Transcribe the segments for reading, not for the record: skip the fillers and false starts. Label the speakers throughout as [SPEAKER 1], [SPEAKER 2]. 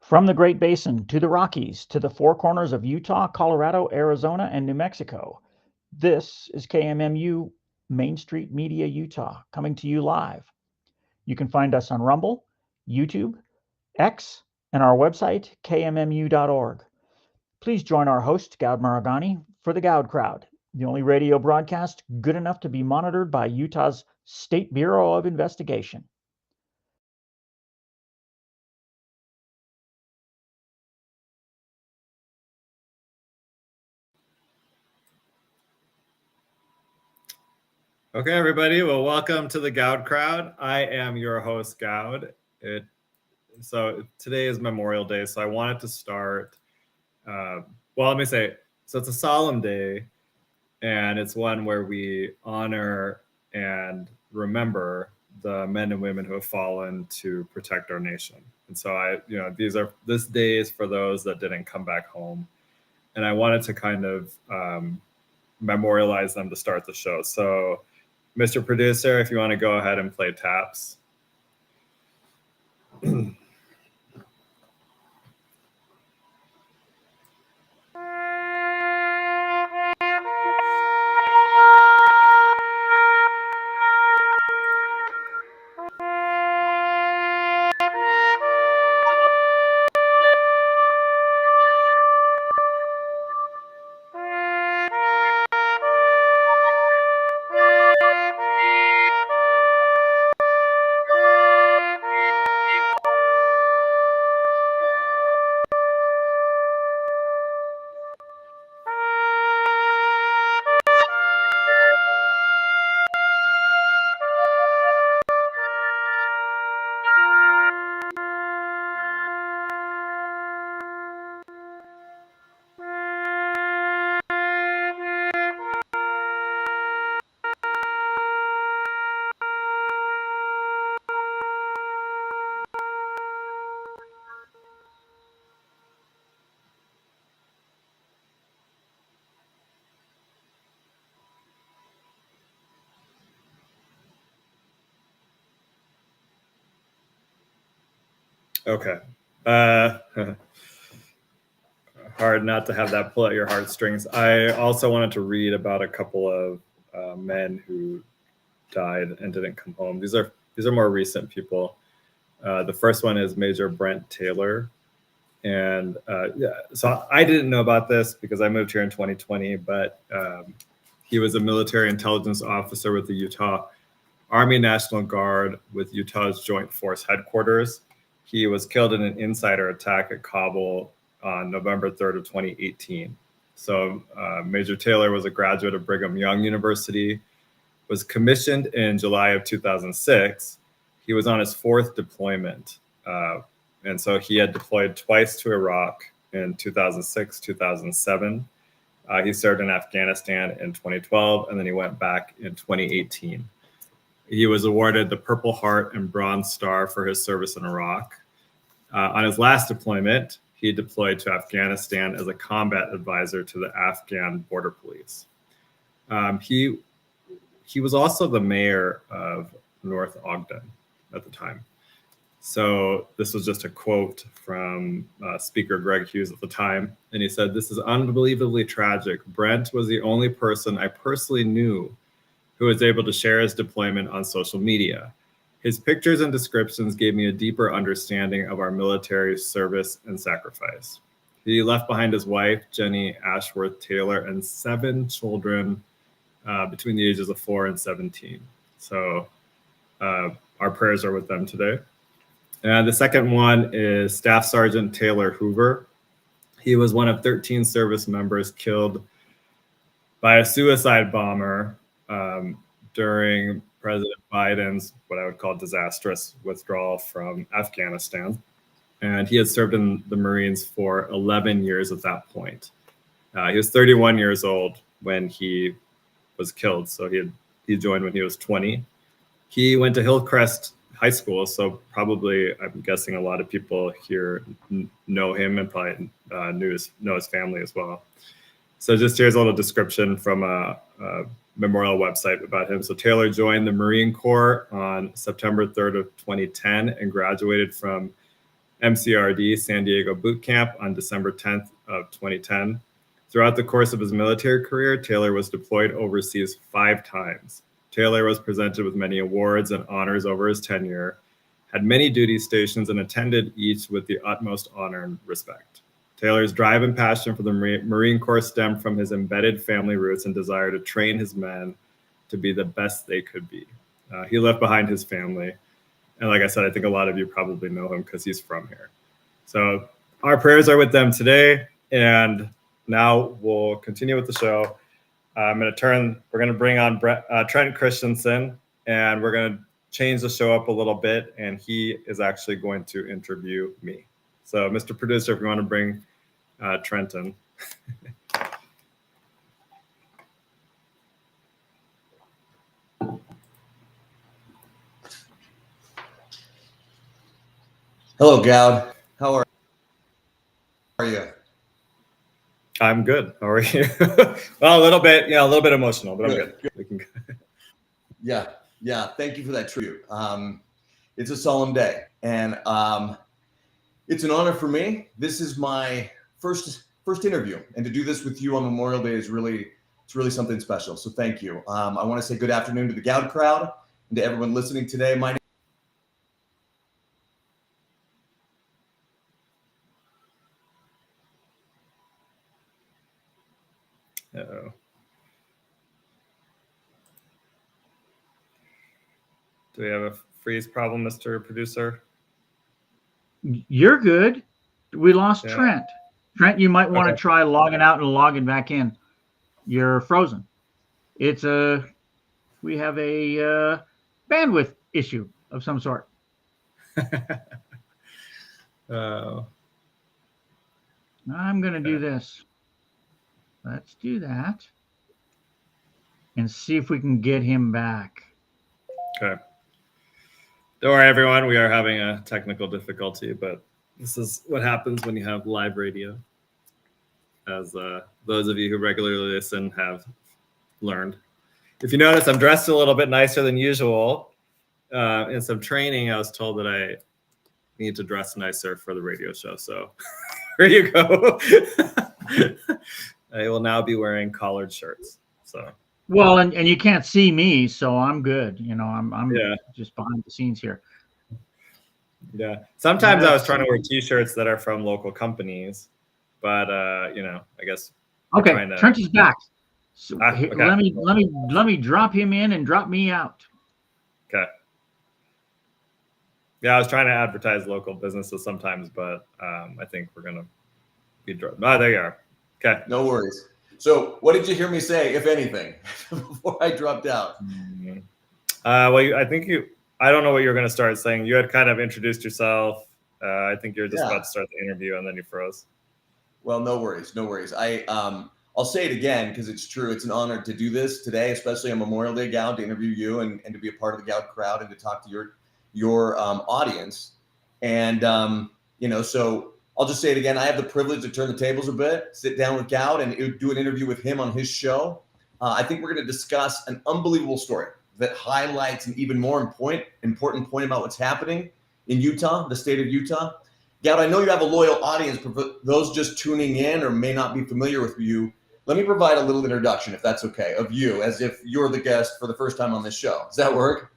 [SPEAKER 1] From the Great Basin to the Rockies to the four corners of Utah, Colorado, Arizona, and New Mexico, this is KMMU Main Street Media Utah coming to you live. You can find us on Rumble, YouTube, X, and our website, kmmu.org. Please join our host, Goud Maragani, for the Goud Crowd, the only radio broadcast good enough to be monitored by Utah's State Bureau of Investigation.
[SPEAKER 2] Okay, everybody. Well, welcome to the Goud Crowd. I am your host, Goud. So today is Memorial Day, so I wanted to start. Let me say, so it's a solemn day, and it's one where we honor and remember the men and women who have fallen to protect our nation. And so this day is for those that didn't come back home, and I wanted to kind of memorialize them to start the show. So, Mr. Producer, if you want to go ahead and play taps. Okay. Hard not to have that pull at your heartstrings. I also wanted to read about a couple of men who died and didn't come home. These are more recent people. The first one is Major Brent Taylor. And so I didn't know about this because I moved here in 2020, but he was a military intelligence officer with the Utah Army National Guard with Utah's Joint Force Headquarters. He was killed in an insider attack at Kabul on November 3rd of 2018. So Major Taylor was a graduate of Brigham Young University, was commissioned in July of 2006. He was on his fourth deployment. And so he had deployed twice to Iraq in 2006, 2007. He served in Afghanistan in 2012, and then he went back in 2018. He was awarded the Purple Heart and Bronze Star for his service in Iraq. On his last deployment, he deployed to Afghanistan as a combat advisor to the Afghan border police. He was also the mayor of North Ogden at the time. So this was just a quote from Speaker Greg Hughes at the time. And he said, "This is unbelievably tragic. Brent was the only person I personally knew who was able to share his deployment on social media. His pictures and descriptions gave me a deeper understanding of our military service and sacrifice. He left behind his wife, Jenny Ashworth Taylor, and 7 children between the ages of 4 and 17. So our prayers are with them today. And the second one is Staff Sergeant Taylor Hoover. He was one of 13 service members killed by a suicide bomber during President Biden's, what I would call, disastrous withdrawal from Afghanistan. And he had served in the Marines for 11 years at that point. He was 31 years old when he was killed. So he joined when he was 20. He went to Hillcrest High School, so probably, I'm guessing a lot of people here know him and probably know his family as well. So just here's a little description from a memorial website about him. So Taylor joined the Marine Corps on September 3rd of 2010 and graduated from MCRD San Diego Boot Camp on December 10th of 2010. Throughout the course of his military career, Taylor was deployed overseas 5 times. Taylor was presented with many awards and honors over his tenure, had many duty stations, and attended each with the utmost honor and respect. Taylor's drive and passion for the Marine Corps stemmed from his embedded family roots and desire to train his men to be the best they could be. He left behind his family. And like I said, I think a lot of you probably know him because he's from here. So our prayers are with them today. And now we'll continue with the show. We're going to bring on Trent Christensen, and we're going to change the show up a little bit. And he is actually going to interview me. So Mr. Producer, if you want to bring Trent in.
[SPEAKER 3] Hello, Goud. How are you?
[SPEAKER 2] I'm good. How are you? Well, a little bit emotional, but I'm good. We can...
[SPEAKER 3] Yeah. Thank you for that tribute. It's a solemn day, and it's an honor for me. This is my first interview, and to do this with you on Memorial Day is really something special. So thank you. I want to say good afternoon to the Goud crowd and to everyone listening today. My name
[SPEAKER 2] Uh-oh. Do we have a freeze problem, Mr. Producer?
[SPEAKER 1] You're good. We lost Trent. Trent, you might want to try logging out and logging back in. You're frozen. We have a bandwidth issue of some sort. I'm going to do this. Let's do that and see if we can get him back.
[SPEAKER 2] Okay. Don't worry, everyone. We are having a technical difficulty, but this is what happens when you have live radio, as those of you who regularly listen have learned. If you notice, I'm dressed a little bit nicer than usual. In some training, I was told that I need to dress nicer for the radio show. So here you go. I will now be wearing collared shirts. So
[SPEAKER 1] well, and you can't see me, so I'm good. You know, I'm just behind the scenes here.
[SPEAKER 2] Yeah. Sometimes I was trying to wear T-shirts that are from local companies, but I guess.
[SPEAKER 1] Okay, Trent is back. So
[SPEAKER 2] okay.
[SPEAKER 1] Let me drop him in and drop me out.
[SPEAKER 2] Okay. Yeah, I was trying to advertise local businesses sometimes, but I think we're gonna be dropped. Oh, there you are. Okay.
[SPEAKER 3] No worries. So what did you hear me say, if anything, before I dropped out?
[SPEAKER 2] Well, I don't know what you were going to start saying. You had kind of introduced yourself. I think you were just about to start the interview, and then you froze.
[SPEAKER 3] Well, no worries. I'll say it again because it's true. It's an honor to do this today, especially on Memorial Day, Goud, to interview you and to be a part of the Goud crowd and to talk to your audience. And, so I'll just say it again. I have the privilege to turn the tables a bit, sit down with Goud and do an interview with him on his show. I think we're going to discuss an unbelievable story that highlights an even more important point about what's happening in Utah, the state of Utah. Goud, I know you have a loyal audience, but for those just tuning in or may not be familiar with you, let me provide a little introduction, if that's okay, of you, as if you're the guest for the first time on this show. Does that work?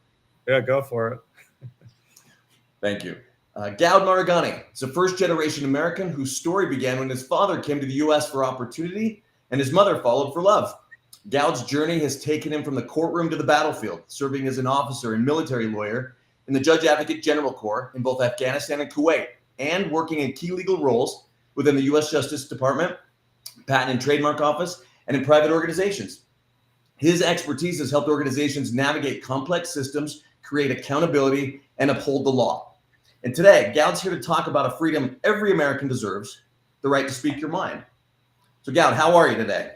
[SPEAKER 2] Yeah, go for it.
[SPEAKER 3] Thank you. Goud Maragani is a first-generation American whose story began when his father came to the U.S. for opportunity and his mother followed for love. Goud's journey has taken him from the courtroom to the battlefield, serving as an officer and military lawyer in the Judge Advocate General Corps in both Afghanistan and Kuwait, and working in key legal roles within the U.S. Justice Department, Patent and Trademark Office, and in private organizations. His expertise has helped organizations navigate complex systems, create accountability, and uphold the law. And today, Goud's here to talk about a freedom every American deserves, the right to speak your mind. So, Goud, how are you today?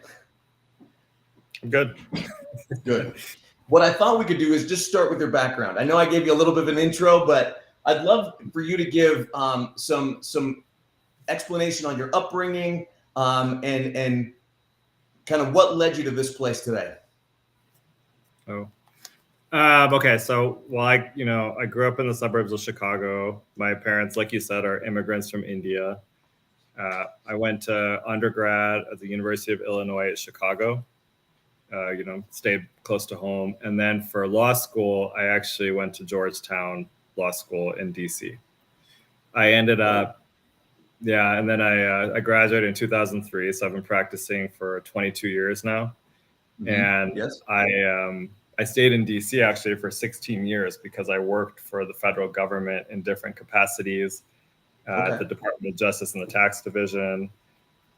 [SPEAKER 2] Good.
[SPEAKER 3] Good. What I thought we could do is just start with your background. I know I gave you a little bit of an intro, but I'd love for you to give some explanation on your upbringing and kind of what led you to this place today.
[SPEAKER 2] Okay, so I grew up in the suburbs of Chicago. My parents, like you said, are immigrants from India. I went to undergrad at the University of Illinois at Chicago. Stayed close to home, and then for law school, I actually went to Georgetown Law School in DC. I ended up, and then I graduated in 2003, so I've been practicing for 22 years now. And
[SPEAKER 3] Yes.
[SPEAKER 2] I stayed in DC actually for 16 years because I worked for the federal government in different capacities at the Department of Justice and the tax division.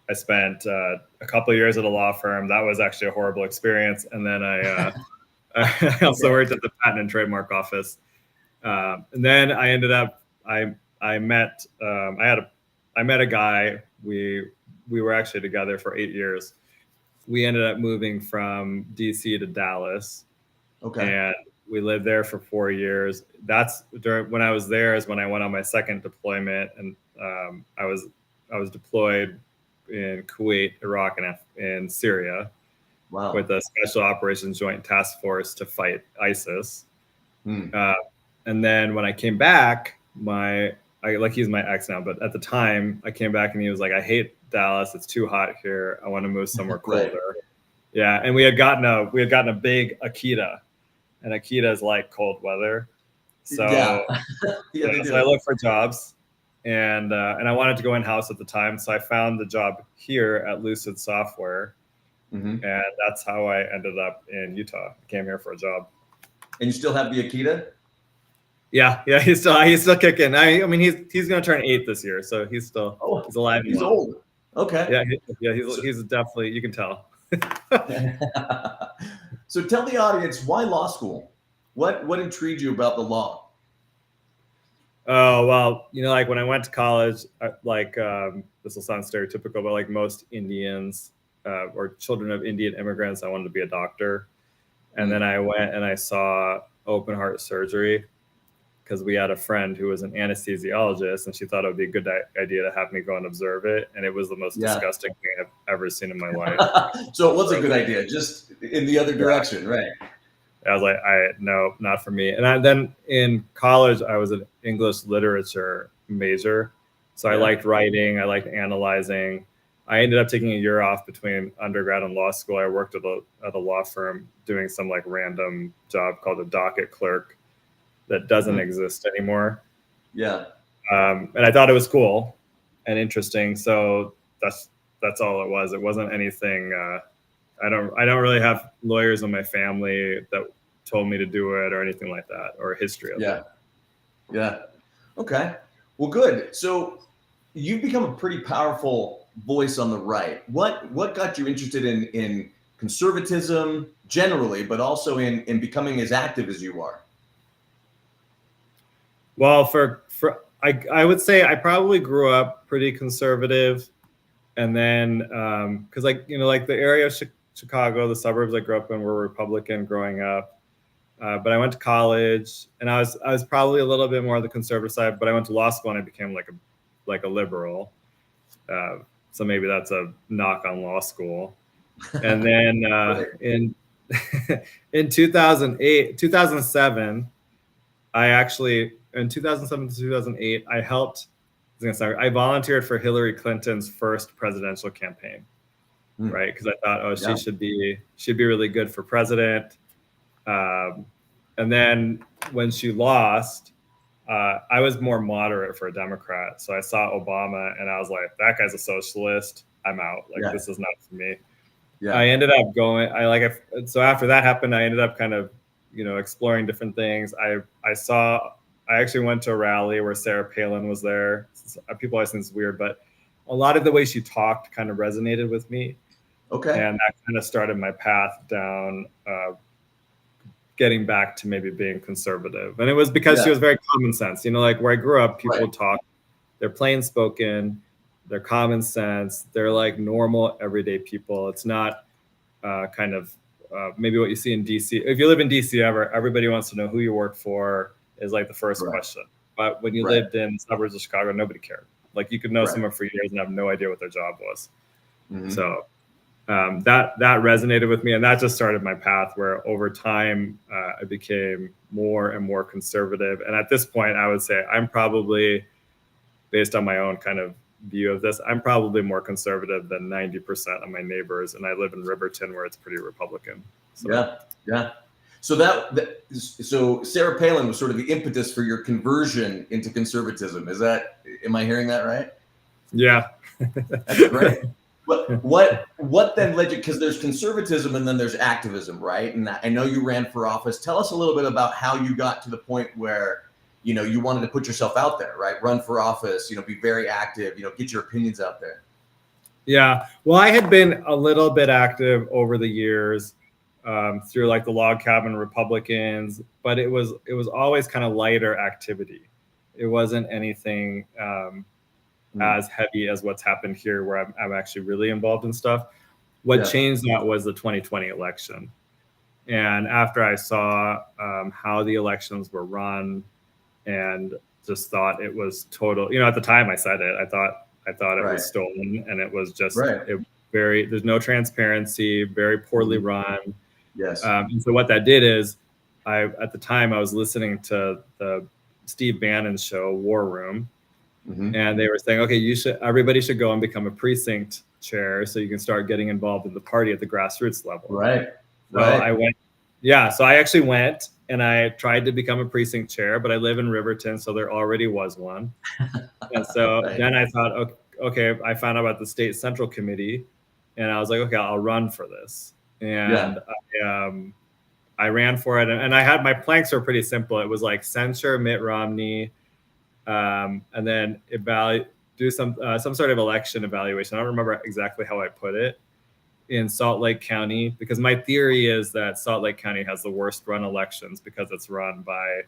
[SPEAKER 2] I spent a couple of years at a law firm. That was actually a horrible experience. And then I also worked at the Patent and Trademark Office. And then I ended up, I met a guy. We were actually together for 8 years. We ended up moving from DC to Dallas. And we lived there for 4 years. That's when I was there is when I went on my second deployment, and I was deployed in Kuwait, Iraq, and Syria with a Special Operations Joint Task Force to fight ISIS. And then when I came back, he's my ex now, but at the time I came back and he was like, I hate Dallas. It's too hot here. I want to move somewhere colder. Yeah. And we had gotten a big Akita, and Akita is like cold weather. So, so I looked for jobs, and I wanted to go in-house at the time. So I found the job here at Lucid Software. And that's how I ended up in Utah. I came here for a job.
[SPEAKER 3] And you still have the Akita?
[SPEAKER 2] Yeah, he's still kicking. I mean, he's going to turn 8 this year, so he's alive.
[SPEAKER 3] He's old. Okay.
[SPEAKER 2] He's definitely, you can tell.
[SPEAKER 3] So tell the audience, why law school? What intrigued you about the law?
[SPEAKER 2] Oh, well, like when I went to college, this will sound stereotypical, but like most Indians or children of Indian immigrants, I wanted to be a doctor. And then I went and I saw open heart surgery because we had a friend who was an anesthesiologist, and she thought it would be a good idea to have me go and observe it. And it was the most disgusting thing I've ever seen in my life.
[SPEAKER 3] So it was a good idea, just in the other direction, right?
[SPEAKER 2] I was like, no, not for me. And then in college, I was an English literature major. So I liked writing. I liked analyzing. I ended up taking a year off between undergrad and law school. I worked at a law firm doing some like random job called a docket clerk that doesn't exist anymore. Yeah. And I thought it was cool and interesting. So that's all it was. It wasn't anything. I don't really have lawyers in my family that told me to do it or anything like that, or history of it.
[SPEAKER 3] Yeah. Okay. Well, good. So you've become a pretty powerful voice on the right. What got you interested in conservatism generally, but also in becoming as active as you are?
[SPEAKER 2] Well, I would say I probably grew up pretty conservative, and then because like the area of Chicago, the suburbs I grew up in were Republican growing up, but I went to college and I was probably a little bit more on the conservative side, but I went to law school and I became like a liberal, so maybe that's a knock on law school. And then in 2007, in 2007 to 2008, I volunteered for Hillary Clinton's first presidential campaign, right? Because I thought, she'd be really good for president. And then when she lost, I was more moderate for a Democrat. So I saw Obama and I was like, that guy's a socialist. I'm out. This is not for me. Yeah. I ended up going, so after that happened, I ended up kind of, exploring different things. I actually went to a rally where Sarah Palin was there. People always think it's weird, but a lot of the way she talked kind of resonated with me. Okay. And that kind of started my path down, getting back to maybe being conservative. And it was because she was very common sense. Like where I grew up, people talk, they're plain spoken, they're common sense, they're like normal, everyday people. It's not maybe what you see in DC. If you live in DC ever, everybody wants to know who you work for is like the first question. But when you lived in the suburbs of Chicago, nobody cared. Like you could know someone for years and have no idea what their job was. So that resonated with me, and that just started my path where over time I became more and more conservative. And at this point, I would say I'm probably, based on my own kind of view of this, I'm probably more conservative than 90% of my neighbors, and I live in Riverton where it's pretty Republican.
[SPEAKER 3] So. Yeah. So Sarah Palin was sort of the impetus for your conversion into conservatism. Am I hearing that right?
[SPEAKER 2] Yeah.
[SPEAKER 3] That's great. What then led you, because there's conservatism and then there's activism, right? And I know you ran for office. Tell us a little bit about how you got to the point where, you wanted to put yourself out there, right? Run for office, be very active, get your opinions out there.
[SPEAKER 2] Yeah. Well, I had been a little bit active over the years through like the Log Cabin Republicans, but it was always kind of lighter activity. It wasn't anything as heavy as what's happened here, where I'm actually really involved in stuff. What changed that was the 2020 election. And after I saw how the elections were run, and just thought it was total, at the time I said it, I thought it was stolen, and it was just there's no transparency, very poorly run.
[SPEAKER 3] Yes.
[SPEAKER 2] And so what that did is, at the time I was listening to the Steve Bannon's show, War Room, and they were saying, okay, everybody should go and become a precinct chair so you can start getting involved in the party at the grassroots level.
[SPEAKER 3] Right.
[SPEAKER 2] So I went. Yeah. So I actually went and I tried to become a precinct chair, but I live in Riverton, so there already was one. And so then I thought, okay, I found out about the state central committee, and I was like, okay, I'll run for this. And I ran for it, and I had, my planks were pretty simple. It was like censure Mitt Romney, and then do some sort of election evaluation. I don't remember exactly how I put it, in Salt Lake County, because my theory is that Salt Lake County has the worst run elections because it's been run by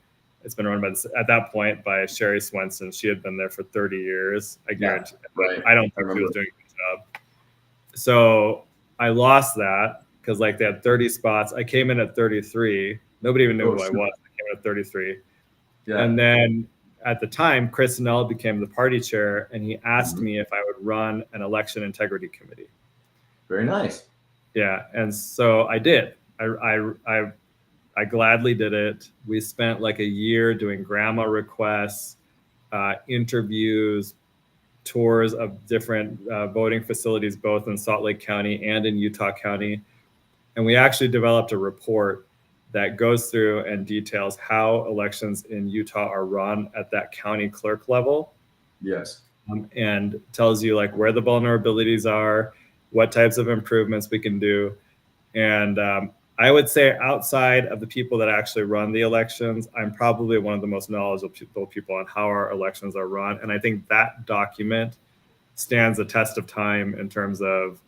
[SPEAKER 2] at that point by Sherry Swenson. She had been there for 30 years. I guarantee. I don't think she was doing a good job. So I lost that because they had 30 spots. I came in at 33. Nobody even knew who I was. I came in at 33. Yeah. And then at the time, Chris Null became the party chair, and he asked me if I would run an election integrity committee.
[SPEAKER 3] Very nice.
[SPEAKER 2] Yeah, and so I did. I gladly did it. We spent like a year doing grandma requests, interviews, tours of different voting facilities, both in Salt Lake County and in Utah County. And we actually developed a report that goes through and details how elections in Utah are run at that county clerk level.
[SPEAKER 3] Yes.
[SPEAKER 2] And tells you where the vulnerabilities are, what types of improvements we can do. And I would say outside of the people that actually run the elections, I'm probably one of the most knowledgeable people on how our elections are run. And I think that document stands the test of time in terms of,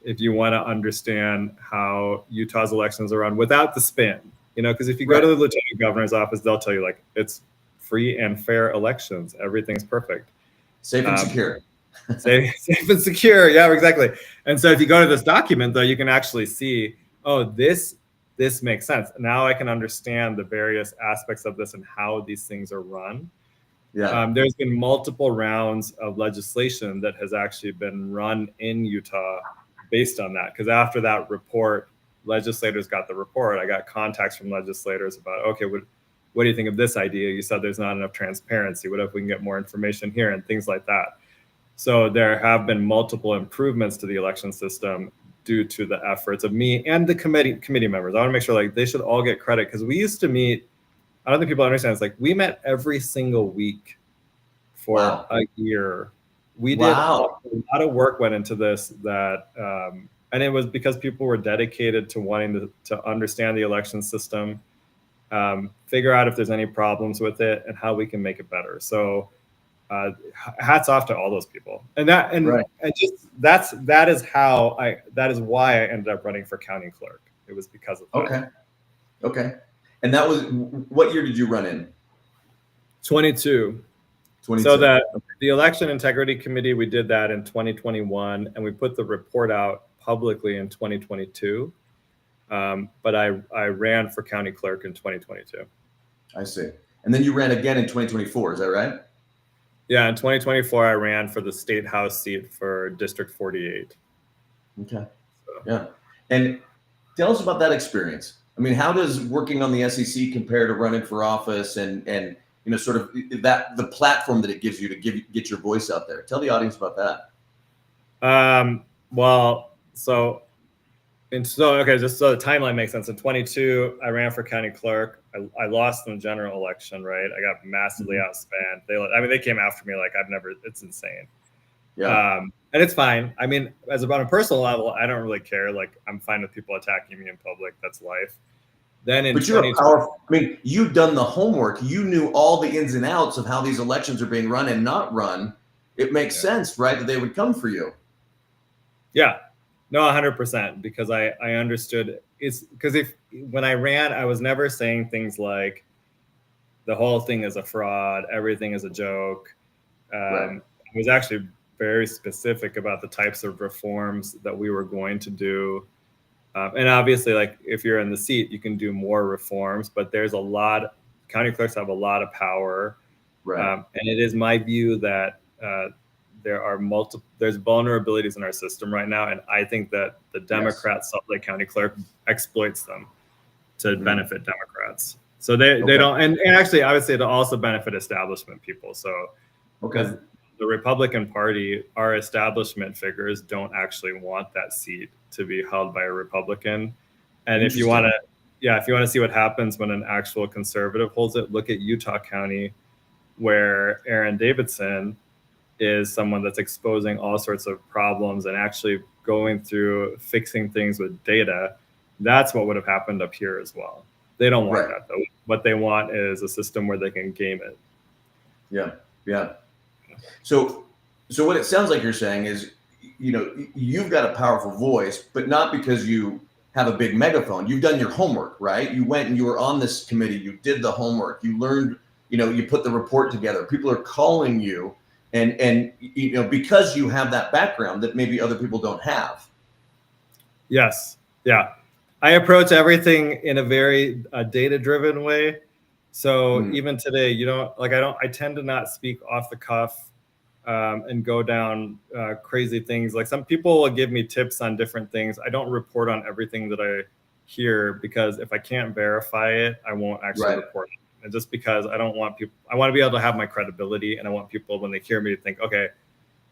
[SPEAKER 2] if you want to understand how Utah's elections are run without the spin, because if you go to the lieutenant governor's office, they'll tell you it's free and fair elections. Everything's perfect.
[SPEAKER 3] Safe and secure.
[SPEAKER 2] safe and secure. Yeah, exactly. And so if you go to this document, though, you can actually see, oh, this makes sense. Now I can understand the various aspects of this and how these things are run. Yeah. There's been multiple rounds of legislation that has actually been run in Utah based on that. Because after that report, legislators got the report. I got contacts from legislators about, okay, what do you think of this idea? You said there's not enough transparency. What if we can get more information here, and things like that? So there have been multiple improvements to the election system due to the efforts of me and the committee members. I want to make sure they should all get credit, because we used to meet, I don't think people understand, it's we met every single week for a year. We did a lot of work went into this, and it was because people were dedicated to wanting to understand the election system, figure out if there's any problems with it, and how we can make it better. So hats off to all those people. And that is why I ended up running for county clerk. It was because of that.
[SPEAKER 3] Okay. And that was, what year did you run in?
[SPEAKER 2] 22. So the election integrity committee, we did that in 2021, and we put the report out publicly in 2022. But I ran for county clerk in 2022.
[SPEAKER 3] I see. And then you ran again in 2024, is that right?
[SPEAKER 2] Yeah, in 2024, I ran for the state house seat for District 48.
[SPEAKER 3] Okay. Yeah. And tell us about that experience. I mean, how does working on the SEC compare to running for office and sort of that the platform that it gives you to get your voice out there? Tell the audience about that.
[SPEAKER 2] Well, okay, just so the timeline makes sense. In 22, I ran for county clerk. I lost in the general election, right? I got massively outspanned. They came after me like it's insane.
[SPEAKER 3] Yeah.
[SPEAKER 2] And it's fine. I mean, on a personal level, I don't really care. Like, I'm fine with people attacking me in public. That's life. Then in
[SPEAKER 3] But you're a powerful, I mean, you've done the homework. You knew all the ins and outs of how these elections are being run and not run. It makes sense, right, that they would come for you.
[SPEAKER 2] Yeah. No, 100%, because I understood it's because when I ran, I was never saying things like the whole thing is a fraud, everything is a joke.
[SPEAKER 3] Right.
[SPEAKER 2] I was actually very specific about the types of reforms that we were going to do. And obviously, like, if you're in the seat, you can do more reforms, but county clerks have a lot of power.
[SPEAKER 3] Right.
[SPEAKER 2] And it is my view that there's vulnerabilities in our system right now. And I think that the Democrat Salt Lake County clerk exploits them to benefit Democrats. So they don't, and actually I would say to also benefit establishment people. So because the Republican Party, our establishment figures don't actually want that seat to be held by a Republican. And if you want to see what happens when an actual conservative holds it, look at Utah County, where Aaron Davidson is someone that's exposing all sorts of problems and actually going through fixing things with data. That's what would have happened up here as well. They don't want that, though. What they want is a system where they can game it.
[SPEAKER 3] Yeah. Yeah. So what it sounds like you're saying is, you've got a powerful voice, but not because you have a big megaphone. You've done your homework, right? You went and you were on this committee. You did the homework. You learned, you put the report together. People are calling you, and because you have that background that maybe other people don't have.
[SPEAKER 2] Yes. Yeah. I approach everything in a very data-driven way. So even today, I tend to not speak off the cuff and go down crazy things. Like, some people will give me tips on different things. I don't report on everything that I hear, because if I can't verify it, I won't actually report it. And just because I want to be able to have my credibility, and I want people, when they hear me, to think, okay,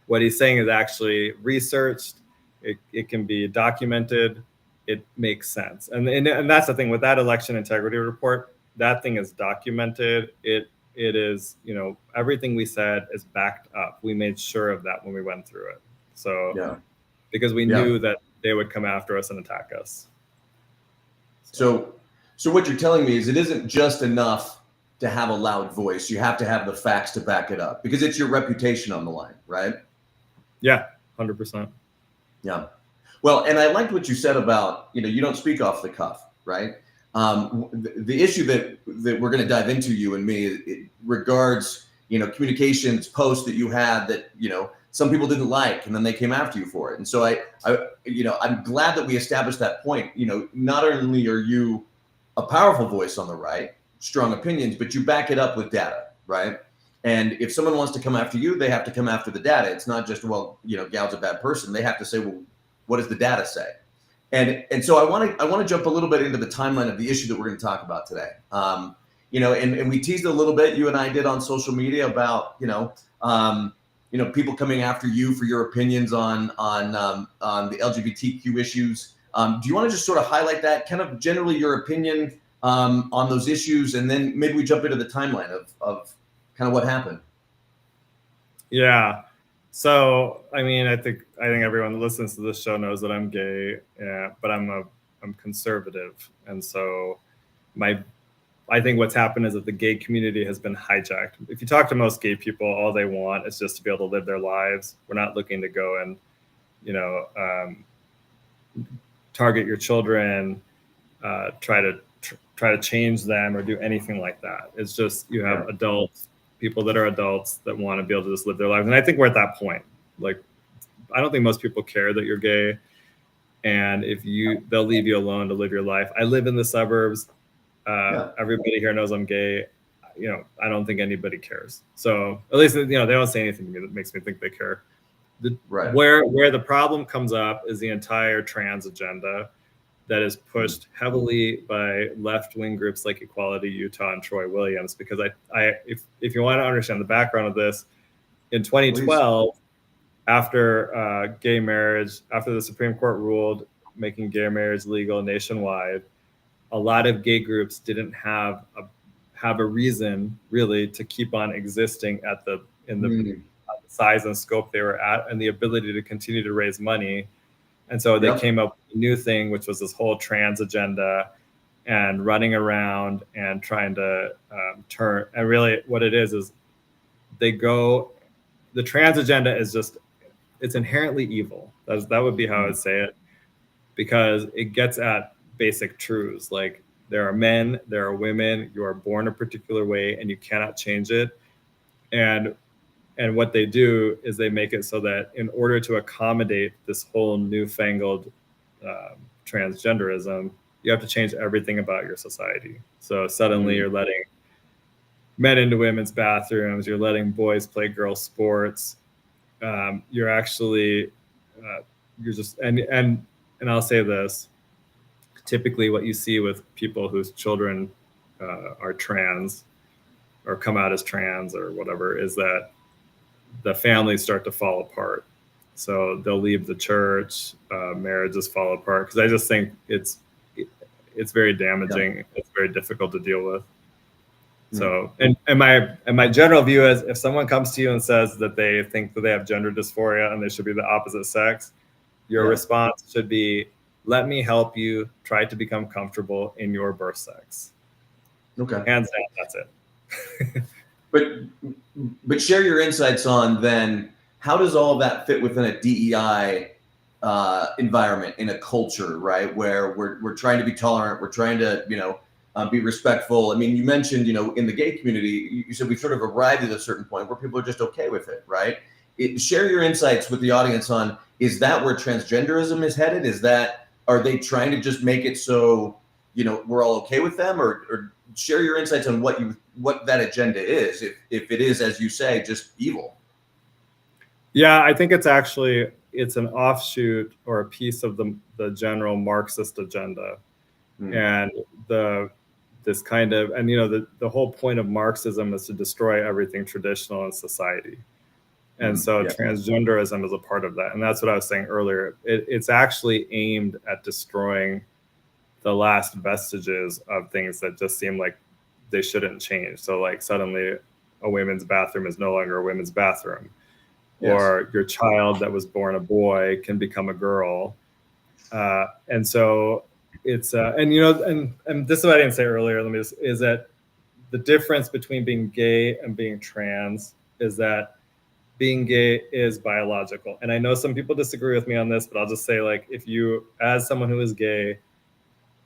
[SPEAKER 2] what he's saying is actually researched. It can be documented. It makes sense. And that's the thing with that election integrity report. That thing is documented. It is, everything we said is backed up. We made sure of that when we went through it. So because we knew that they would come after us and attack us.
[SPEAKER 3] So what you're telling me is it isn't just enough to have a loud voice. You have to have the facts to back it up, because it's your reputation on the line, right?
[SPEAKER 2] Yeah, 100%.
[SPEAKER 3] Yeah. Well, and I liked what you said about, you don't speak off the cuff, right? The issue that we're going to dive into, you and me, it regards, communications posts that you had that, some people didn't like, and then they came after you for it. And so I'm glad that we established that point. Not only are you a powerful voice on the right, strong opinions, but you back it up with data, right? And if someone wants to come after you, they have to come after the data. It's not just, Goud's a bad person. They have to say, well, what does the data say? And so I want to jump a little bit into the timeline of the issue that we're going to talk about today. And we teased a little bit, you and I did, on social media about, people coming after you for your opinions on the LGBTQ issues. Do you want to just sort of highlight that, kind of generally your opinion on those issues, and then maybe we jump into the timeline of kind of what happened?
[SPEAKER 2] Yeah. So, I mean, I think everyone that listens to this show knows that I'm gay, but I'm conservative. And so I think what's happened is that the gay community has been hijacked. If you talk to most gay people, all they want is just to be able to live their lives. We're not looking to go and, target your children, try to change them, or do anything like that. It's just, you have people that are adults that want to be able to just live their lives. And I think we're at that point. Like, I don't think most people care that you're gay. And they'll leave you alone to live your life. I live in the suburbs. Everybody here knows I'm gay. I don't think anybody cares. So at least, they don't say anything to me that makes me think they care. Where the problem comes up is the entire trans agenda that is pushed heavily by left-wing groups like Equality Utah and Troy Williams. Because if you want to understand the background of this, in 2012, after gay marriage, after the Supreme Court ruled making gay marriage legal nationwide, a lot of gay groups didn't have a reason really to keep on existing in the size and scope they were at, and the ability to continue to raise money. And so they came up with a new thing, which was this whole trans agenda, and running around and trying to turn. And really, what it is the trans agenda is just, it's inherently evil. That would be how I would say it, because it gets at basic truths. Like, there are men, there are women, you are born a particular way and you cannot change it. And what they do is they make it so that in order to accommodate this whole newfangled transgenderism, you have to change everything about your society. So suddenly you're letting men into women's bathrooms, you're letting boys play girls' sports. You're actually, you're just, and I'll say this, typically what you see with people whose children are trans or come out as trans or whatever is that the families start to fall apart. So they'll leave the church, marriages fall apart, because I just think it's very damaging. Yeah. It's very difficult to deal with. So, and my general view is, if someone comes to you and says that they think that they have gender dysphoria and they should be the opposite sex, your response should be, let me help you try to become comfortable in your birth sex.
[SPEAKER 3] Okay.
[SPEAKER 2] Hands down, that's it.
[SPEAKER 3] But share your insights on then, how does all of that fit within a DEI environment, in a culture, right, where we're trying to be tolerant, we're trying to, be respectful. I mean, you mentioned, in the gay community, you said we've sort of arrived at a certain point where people are just okay with it, right? Share your insights with the audience on, is that where transgenderism is headed? Are they trying to just make it so, we're all okay with them? Or share your insights on what that agenda is, if it is, as you say, just evil.
[SPEAKER 2] Yeah, I think it's an offshoot or a piece of the general Marxist agenda. And the whole point of Marxism is to destroy everything traditional in society. And so transgenderism is a part of that. And that's what I was saying earlier. It's actually aimed at destroying the last vestiges of things that just seem like they shouldn't change. So like, suddenly a women's bathroom is no longer a women's bathroom. Yes. Or your child that was born a boy can become a girl. And so it's, and this is what I didn't say earlier, is that the difference between being gay and being trans is that being gay is biological. And I know some people disagree with me on this, but I'll just say, like, as someone who is gay,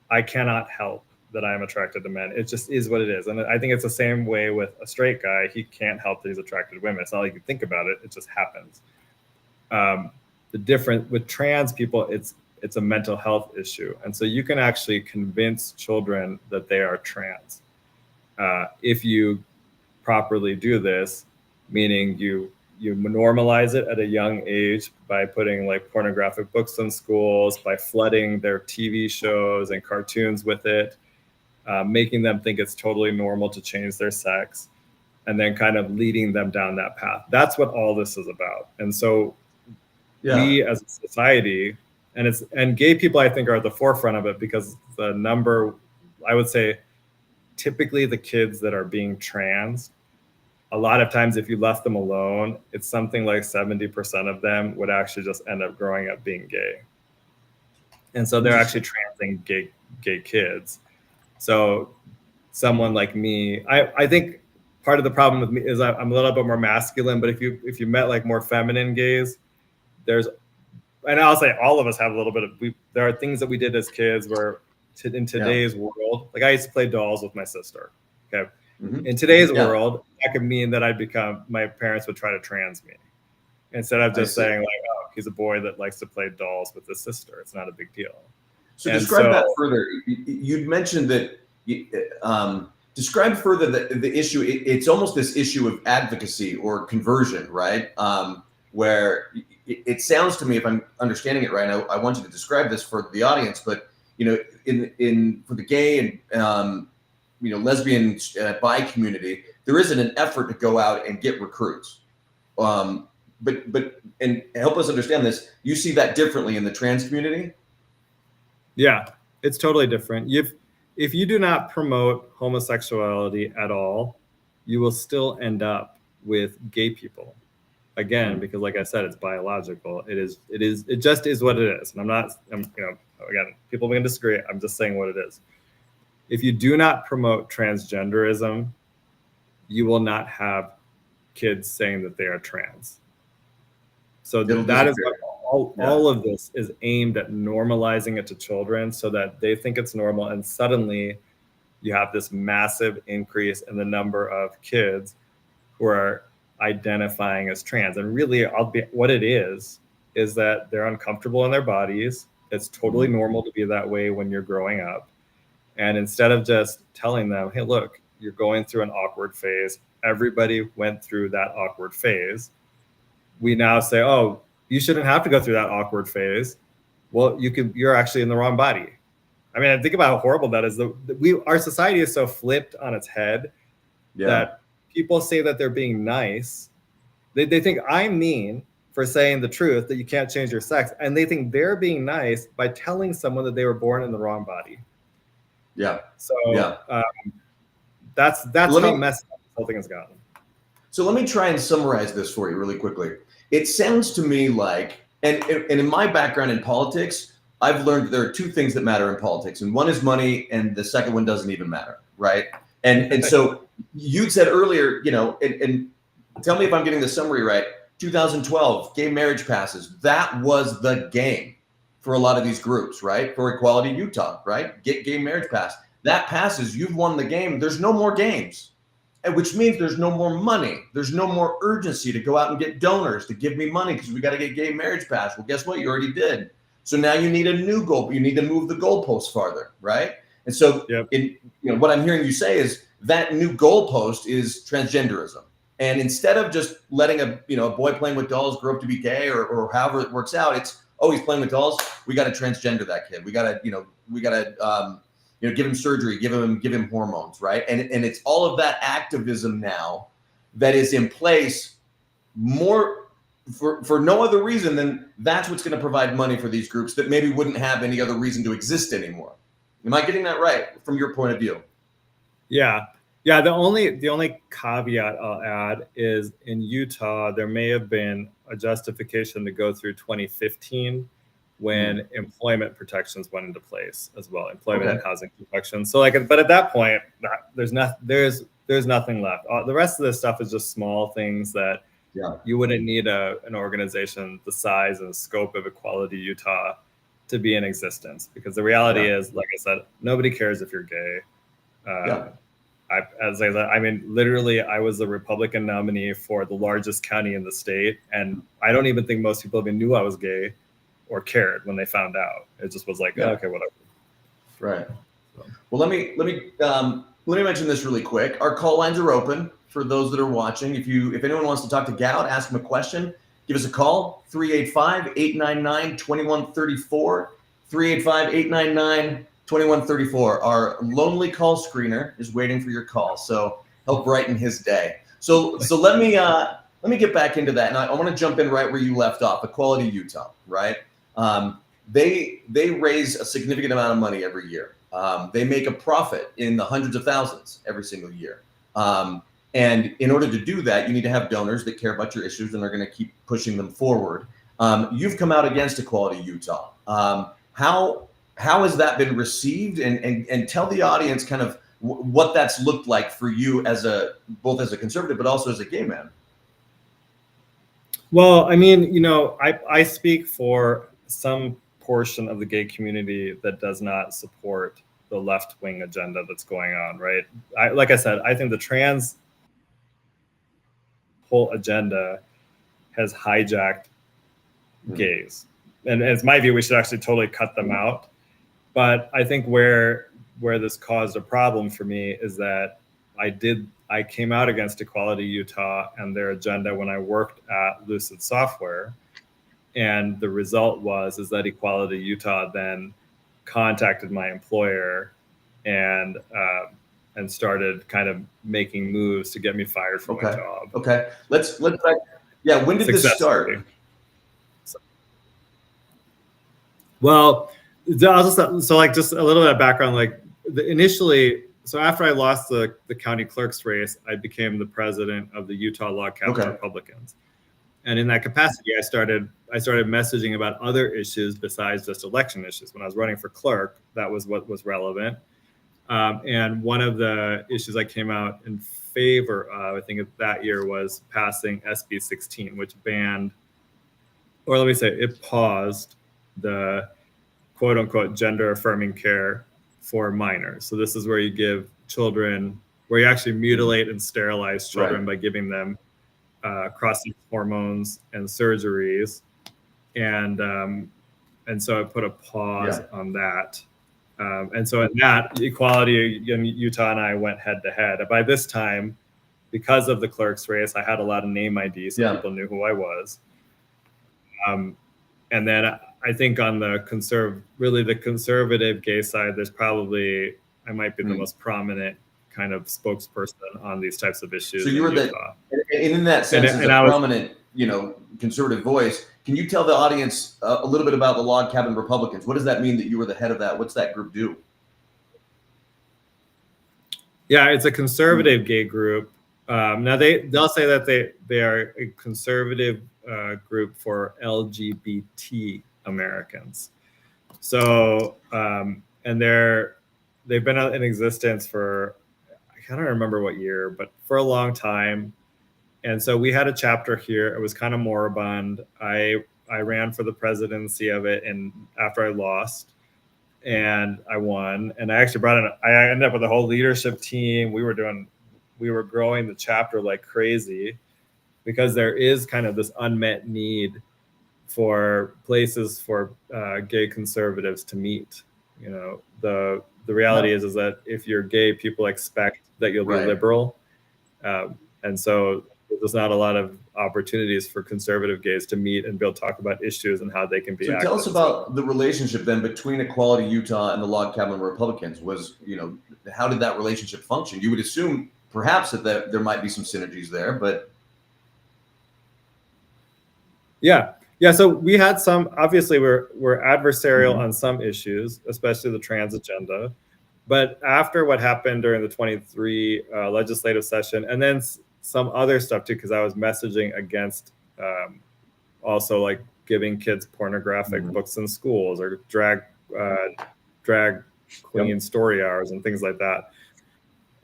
[SPEAKER 2] I cannot help that I am attracted to men. It just is what it is. And I think it's the same way with a straight guy. He can't help that he's attracted to women. It's not like you think about it. It just happens. The difference with trans people, it's a mental health issue. And so you can actually convince children that they are trans. If you properly do this, meaning you normalize it at a young age by putting like pornographic books in schools, by flooding their TV shows and cartoons with it, making them think it's totally normal to change their sex, and then kind of leading them down that path. That's what all this is about. And so we as a society, and gay people, I think, are at the forefront of it, because the number, I would say, typically the kids that are being trans, a lot of times if you left them alone, it's something like 70% of them would actually just end up growing up being gay. And so they're actually transing gay kids. So someone like me, I think part of the problem with me is I'm a little bit more masculine, but if you met like more feminine gays, and I'll say all of us have a little bit of, there are things that we did as kids where in today's world, like I used to play dolls with my sister. Okay. In today's world, that could mean that my parents would try to trans me, instead of just saying like, oh, he's a boy that likes to play dolls with his sister. It's not a big deal.
[SPEAKER 3] So describe that further. You'd mentioned that, describe further the issue. It's almost this issue of advocacy or conversion, right? where it sounds to me, if I'm understanding it right, I want you to describe this for the audience, but in for the gay and lesbian bi community, there isn't an effort to go out and get recruits. But and help us understand this. You see that differently in the trans community?
[SPEAKER 2] Yeah, it's totally different. If you do not promote homosexuality at all, you will still end up with gay people. Again, because like I said, it's biological. It just is what it is. And again, people can disagree. I'm just saying what it is. If you do not promote transgenderism, you will not have kids saying that they are trans. So that is what all of this is aimed at, normalizing it to children so that they think it's normal. And suddenly you have this massive increase in the number of kids who are identifying as trans. And really, what it is that they're uncomfortable in their bodies. It's totally normal to be that way when you're growing up. And instead of just telling them, hey, look, you're going through an awkward phase. Everybody went through that awkward phase. We now say, oh, you shouldn't have to go through that awkward phase. Well, you're actually in the wrong body. I mean, I think about how horrible that is. Our society is so flipped on its head that people say that they're being nice. They think I'm mean for saying the truth, that you can't change your sex. And they think they're being nice by telling someone that they were born in the wrong body.
[SPEAKER 3] Yeah.
[SPEAKER 2] So that's how messed up this whole thing has gotten.
[SPEAKER 3] So let me try and summarize this for you really quickly. It sounds to me like, and in my background in politics, I've learned that there are two things that matter in politics, and one is money, and the second one doesn't even matter, right? And so you said earlier, and tell me if I'm getting the summary right. 2012, gay marriage passes. That was the game for a lot of these groups, right? For Equality Utah, right? Get gay marriage passed. That passes, you've won the game. There's no more games. And which means there's no more money. There's no more urgency to go out and get donors to give me money because we got to get gay marriage passed. Well, guess what? You already did. So now you need a new goal. You need to move the goalpost farther, right? And so, what I'm hearing you say is that new goalpost is transgenderism. And instead of just letting a boy playing with dolls grow up to be gay or however it works out, it's he's playing with dolls. We got to transgender that kid. We got to give him surgery, give him hormones, right? And it's all of that activism now that is in place more for no other reason than that's what's going to provide money for these groups that maybe wouldn't have any other reason to exist anymore. Am I getting that right from your point of view?
[SPEAKER 2] Yeah. Yeah. The only caveat I'll add is in Utah, there may have been a justification to go through 2015 when employment protections went into place as well, employment and housing protections. So but at that point, there's nothing left. The rest of this stuff is just small things that you wouldn't need an organization the size and scope of Equality Utah to be in existence, because the reality is, like I said, nobody cares if you're gay. Literally, I was the Republican nominee for the largest county in the state, and I don't even think most people even knew I was gay or cared when they found out. It just was like, okay, whatever.
[SPEAKER 3] Right. Well, let me mention this really quick. Our call lines are open for those that are watching. If anyone wants to talk to Goud, ask him a question, give us a call, 385-899-2134, 385-899-2134. Our lonely call screener is waiting for your call, so help brighten his day. So let me get back into that, and I want to jump in right where you left off. Equality Utah, right? They raise a significant amount of money every year. They make a profit in the hundreds of thousands every single year. And in order to do that, you need to have donors that care about your issues and are going to keep pushing them forward. You've come out against Equality Utah. How has that been received? And tell the audience kind of what that's looked like for you both as a conservative, but also as a gay man.
[SPEAKER 2] Well, I mean, I speak for some portion of the gay community that does not support the left-wing agenda that's going on, right? Like I said, I think the trans whole agenda has hijacked gays. And it's my view, we should actually totally cut them out. But I think where this caused a problem for me is that I did I came out against Equality Utah and their agenda when I worked at Lucid Software. And the result is that Equality Utah then contacted my employer and started kind of making moves to get me fired from my job.
[SPEAKER 3] Okay. Let's yeah. When did this start?
[SPEAKER 2] Well, just a little bit of background. Like initially, so after I lost the county clerk's race, I became the president of the Utah Log Cabin Republicans. And in that capacity, I started messaging about other issues besides just election issues. When I was running for clerk, that was what was relevant. And one of the issues I came out in favor of, I think that year, was passing SB 16, which banned, or let me say, it paused the quote unquote gender affirming care for minors. So this is where you give children, where you actually mutilate and sterilize children by giving them cross-sex hormones and surgeries. And so it put a pause on that. And so in that, Equality Utah and I went head to head. By this time, because of the clerk's race, I had a lot of name IDs, so people knew who I was. And then I think on the conservative gay side, there's probably, I might be the most prominent kind of spokesperson on these types of issues.
[SPEAKER 3] So you were and in that sense, as a prominent, conservative voice. Can you tell the audience a little bit about the Log Cabin Republicans? What does that mean that you were the head of that? What's that group do?
[SPEAKER 2] Yeah, it's a conservative gay group. Now they'll say that they are a conservative group for LGBT Americans. So and they've been in existence for, I don't remember what year, but for a long time. And so we had a chapter here. It was kind of moribund. I ran for the presidency of it, and after I lost, and I won, and I actually I ended up with a whole leadership team. We were growing the chapter like crazy, because there is kind of this unmet need for places for gay conservatives to meet. The reality is that if you're gay, people expect that you'll be liberal, and so there's not a lot of opportunities for conservative gays to meet and be able to talk about issues and how they can be active.
[SPEAKER 3] So tell us about the relationship then between Equality Utah and the Log Cabin Republicans. How did that relationship function? You would assume perhaps that there might be some synergies there, but
[SPEAKER 2] yeah. So we had some. Obviously, we're adversarial on some issues, especially the trans agenda. But after what happened during the 23 legislative session, and then some other stuff too, because I was messaging against also like giving kids pornographic books in schools, or drag queen story hours and things like that.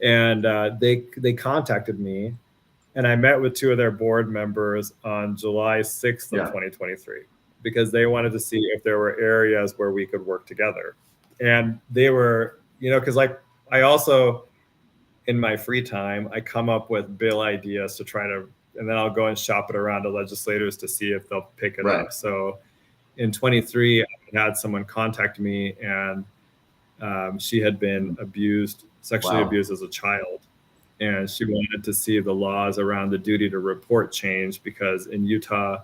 [SPEAKER 2] And they contacted me, and I met with two of their board members on July 6th of 2023, because they wanted to see if there were areas where we could work together. And they were, because like I also, in my free time, I come up with bill ideas to try to, and then I'll go and shop it around to legislators to see if they'll pick it up. So in 23, I had someone contact me, and she had been sexually abused as a child. And she wanted to see the laws around the duty to report change, because in Utah,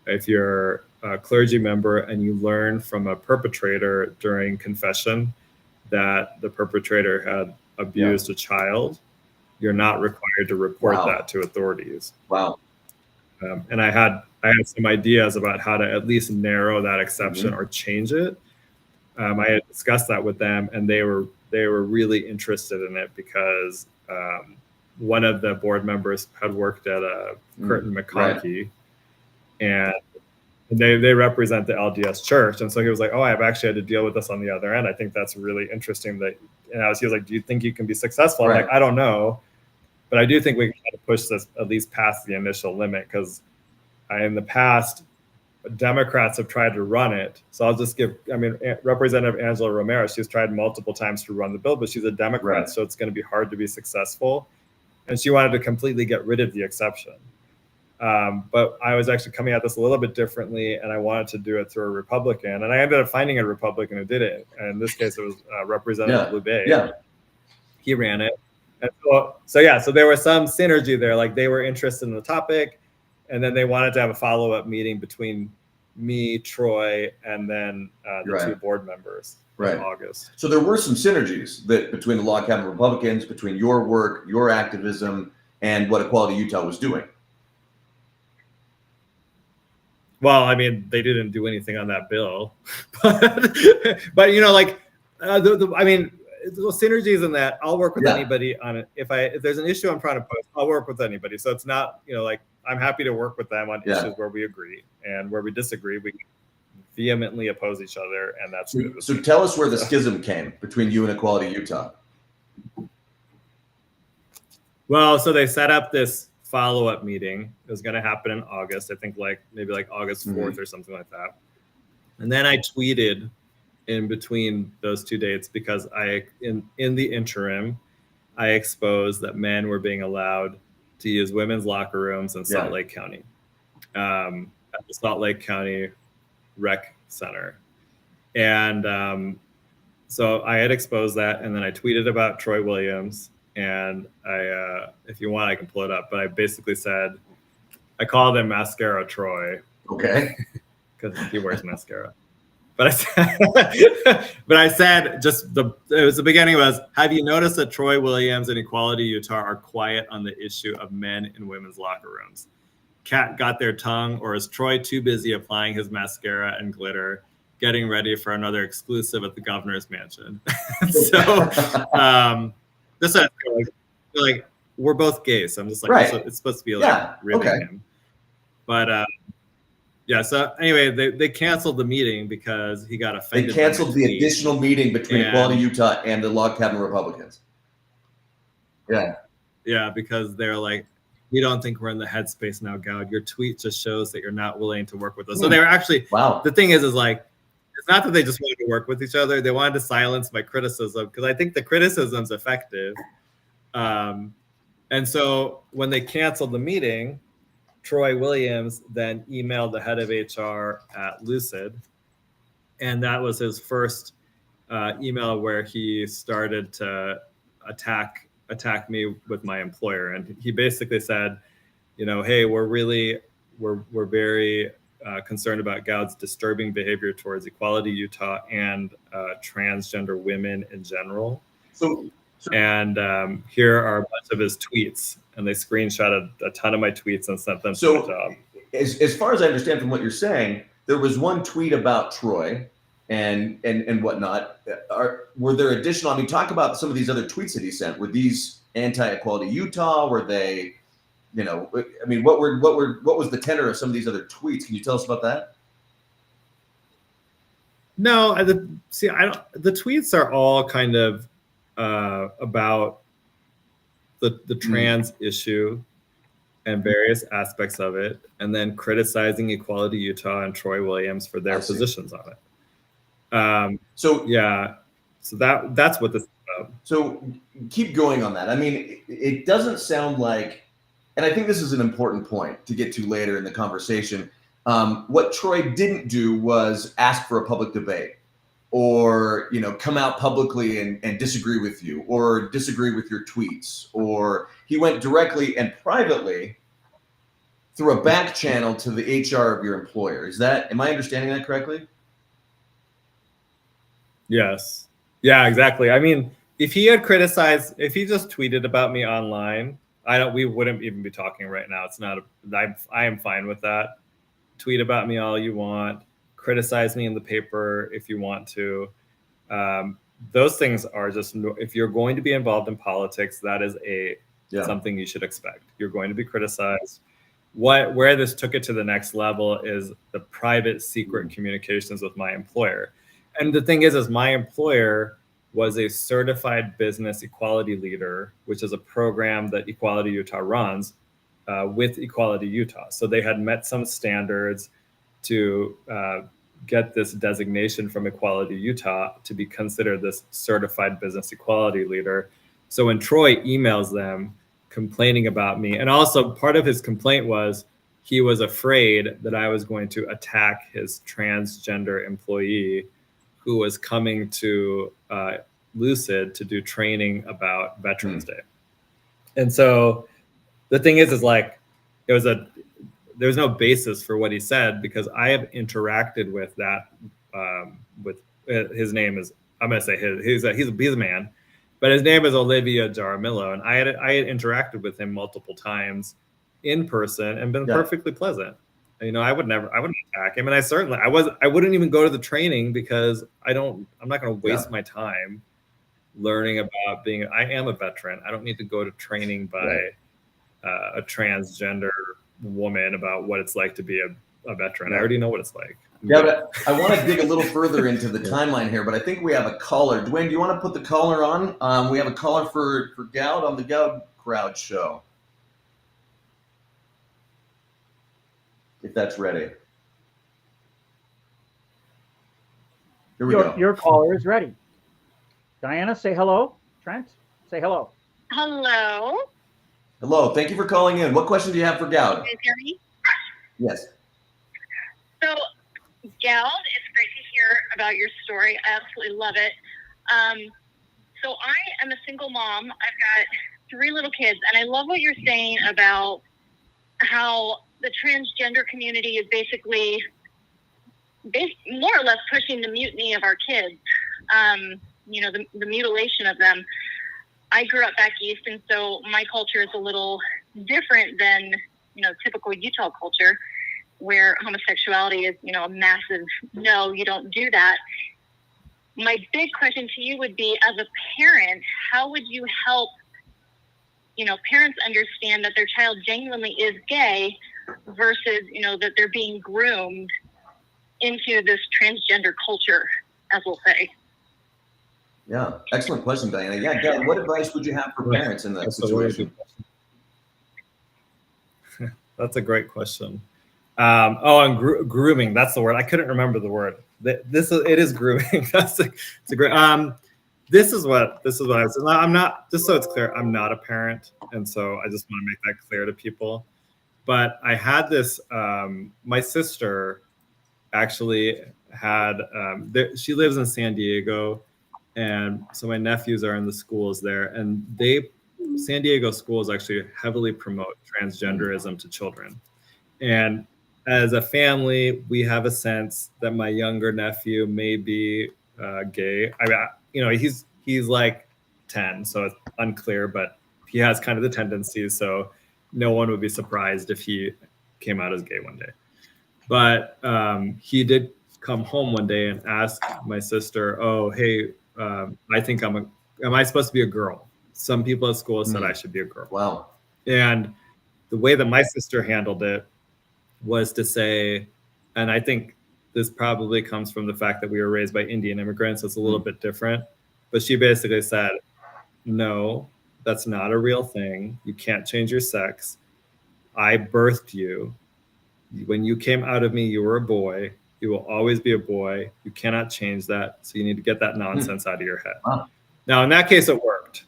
[SPEAKER 2] if you're a clergy member and you learn from a perpetrator during confession that the perpetrator had abused a child, you're not required to report that to authorities. And I had some ideas about how to at least narrow that exception or change it. I had discussed that with them, and they were really interested in it, because one of the board members had worked at a Curtin McConkie, and they represent the LDS Church, and so he was like, "Oh, I've actually had to deal with this on the other end. I think that's really interesting." He was like, "Do you think you can be successful?" I'm like, "I don't know, but I do think we can push this at least past the initial limit, because in the past, Democrats have tried to run it." So I'll just Representative Angela Romero, she's tried multiple times to run the bill, but she's a Democrat, so it's going to be hard to be successful. And she wanted to completely get rid of the exception. But I was actually coming at this a little bit differently, and I wanted to do it through a Republican. And I ended up finding a Republican who did it. And in this case, it was Representative Lubay. He ran it. And so there was some synergy there. Like they were interested in the topic, and then they wanted to have a follow-up meeting between me, Troy, and then the two board members in August.
[SPEAKER 3] So there were some synergies that between the Log Cabin Republicans, between your work, your activism, and what Equality Utah was doing.
[SPEAKER 2] Well, I mean, they didn't do anything on that bill, but you know, like, I mean, synergies in that I'll work with anybody on it. If there's an issue I'm trying to post, I'll work with anybody. So it's not, you know, like I'm happy to work with them on issues where we agree, and where we disagree, we vehemently oppose each other, and that's good.
[SPEAKER 3] So tell us where the schism came between you and Equality Utah.
[SPEAKER 2] Well, so they set up this follow-up meeting. It was going to happen in August, I think, maybe August 4th or something like that. And then I tweeted in between those two dates because in the interim, I exposed that men were being allowed to use women's locker rooms in Salt Lake County, at the Salt Lake County Rec Center. And so I had exposed that, and then I tweeted about Troy Williams. And if you want, I can pull it up. But I basically said, I called him Mascara Troy.
[SPEAKER 3] Okay.
[SPEAKER 2] Because he wears mascara. But I said, the beginning was, have you noticed that Troy Williams and Equality Utah are quiet on the issue of men in women's locker rooms? Cat got their tongue, or is Troy too busy applying his mascara and glitter, getting ready for another exclusive at the governor's mansion? So, this is like we're both gay, so I'm just like, it's supposed to be like ribbing him. But so anyway, they canceled the meeting because he got offended.
[SPEAKER 3] They canceled the additional meeting between Equality Utah and the Log Cabin Republicans.
[SPEAKER 2] Yeah, because they're like, we don't think we're in the headspace now, Goud. Your tweet just shows that you're not willing to work with us. So they were actually, the thing is like, it's not that they just wanted to work with each other. They wanted to silence my criticism, because I think the criticism's effective. And so when they canceled the meeting, Troy Williams then emailed the head of HR at Lucid. And that was his first email where he started to attack me with my employer. And he basically said, you know, hey, we're very concerned about Goud's disturbing behavior towards Equality Utah and transgender women in general. And here are a bunch of his tweets, and they screenshotted a ton of my tweets and sent them to the job.
[SPEAKER 3] As far as I understand from what you're saying, there was one tweet about Troy and whatnot. Were there additional? I mean, talk about some of these other tweets that he sent. Were these anti-Equality Utah? Were they? You know, I mean, what was the tenor of some of these other tweets? Can you tell us about that?
[SPEAKER 2] No, the tweets are all kind of about the trans issue and various aspects of it, and then criticizing Equality Utah and Troy Williams for their positions on it. So that's what this is about.
[SPEAKER 3] So keep going on that. I mean, it doesn't sound like. And I think this is an important point to get to later in the conversation. What Troy didn't do was ask for a public debate, or come out publicly and disagree with you, or disagree with your tweets, or he went directly and privately through a back channel to the HR of your employer. Am I understanding that correctly?
[SPEAKER 2] Yes. Yeah, exactly. I mean, if he just tweeted about me online, we wouldn't even be talking right now. It's not I am fine with that. Tweet about me all you want. Criticize me in the paper if you want to. Those things are just, if you're going to be involved in politics, that is something you should expect. You're going to be criticized. Where this took it to the next level is the private secret communications with my employer. And the thing is my employer was a certified business equality leader, which is a program that Equality Utah runs with Equality Utah. So they had met some standards to get this designation from Equality Utah to be considered this certified business equality leader. So when Troy emails them complaining about me, and also part of his complaint was he was afraid that I was going to attack his transgender employee who was coming to Lucid to do training about Veterans Day. And so the thing is like, there was no basis for what he said, because I have interacted with that, his name is, I'm going to say he's a man, but his name is Olivia Jaramillo. And I had interacted with him multiple times in person and been perfectly pleasant. You know, I wouldn't attack him. And I wouldn't even go to the training, because I'm not going to waste my time learning about I am a veteran. I don't need to go to training by a transgender woman about what it's like to be a veteran. I already know what it's like.
[SPEAKER 3] Yeah, but I want to dig a little further into the timeline here, but I think we have a caller. Dwayne, do you want to put the caller on? We have a caller for Goud on the Goud Crowd Show. If that's ready. Here we go.
[SPEAKER 1] Your caller is ready. Diana, say hello. Trent, say hello.
[SPEAKER 4] Hello.
[SPEAKER 3] Hello. Thank you for calling in. What question do you have for Goud?
[SPEAKER 4] Can you hear me?
[SPEAKER 3] Yes.
[SPEAKER 4] So, Goud, it's great to hear about your story. I absolutely love it. So I am a single mom. I've got 3 little kids, and I love what you're saying about how the transgender community is basically more or less pushing the mutiny of our kids, you know, the mutilation of them. I grew up back east, and so my culture is a little different than, you know, typical Utah culture, where homosexuality is, you know, a massive no, you don't do that. My big question to you would be, as a parent, how would you help, you know, parents understand that their child genuinely is gay versus, you know, that they're being groomed into this transgender culture, as we'll say?
[SPEAKER 3] Yeah, excellent question, Diana. Yeah, Goud, what advice would you have for parents in that situation?
[SPEAKER 2] That's a great question. And grooming, that's the word. I couldn't remember the word. It is grooming. It's a great. This is what I was. I'm not, just so it's clear, I'm not a parent, and so I just want to make that clear to people. But I had this. My sister actually had. She lives in San Diego, and so my nephews are in the schools there, and San Diego schools actually heavily promote transgenderism to children, and as a family, we have a sense that my younger nephew may be gay. I mean, you know, he's like 10, so it's unclear, but he has kind of the tendencies. So no one would be surprised if he came out as gay one day. But he did come home one day and ask my sister, "Oh, hey, I think am I supposed to be a girl?" Some people at school said I should be a girl.
[SPEAKER 3] Wow.
[SPEAKER 2] And the way that my sister handled it was to say, and I think this probably comes from the fact that we were raised by Indian immigrants, so it's a little bit different, but she basically said, "No, that's not a real thing. You can't change your sex. I birthed you. When you came out of me, you were a boy. You will always be a boy. You cannot change that. So you need to get that nonsense out of your head."
[SPEAKER 3] Wow.
[SPEAKER 2] Now, in that case, it worked.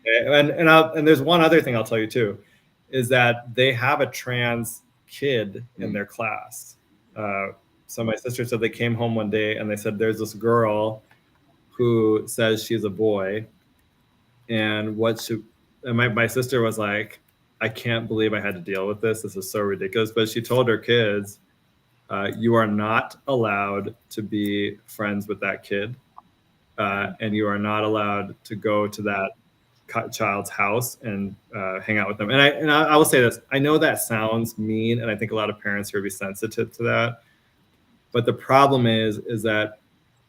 [SPEAKER 2] And there's one other thing I'll tell you too, is that they have a trans kid in their class. So my sister said they came home one day and they said, "There's this girl who says she's a boy." And my sister was like, "I can't believe I had to deal with this. This is so ridiculous." But she told her kids, "You are not allowed to be friends with that kid. And you are not allowed to go to that child's house and hang out with them." And I will say this, I know that sounds mean, and I think a lot of parents are be sensitive to that. But the problem is that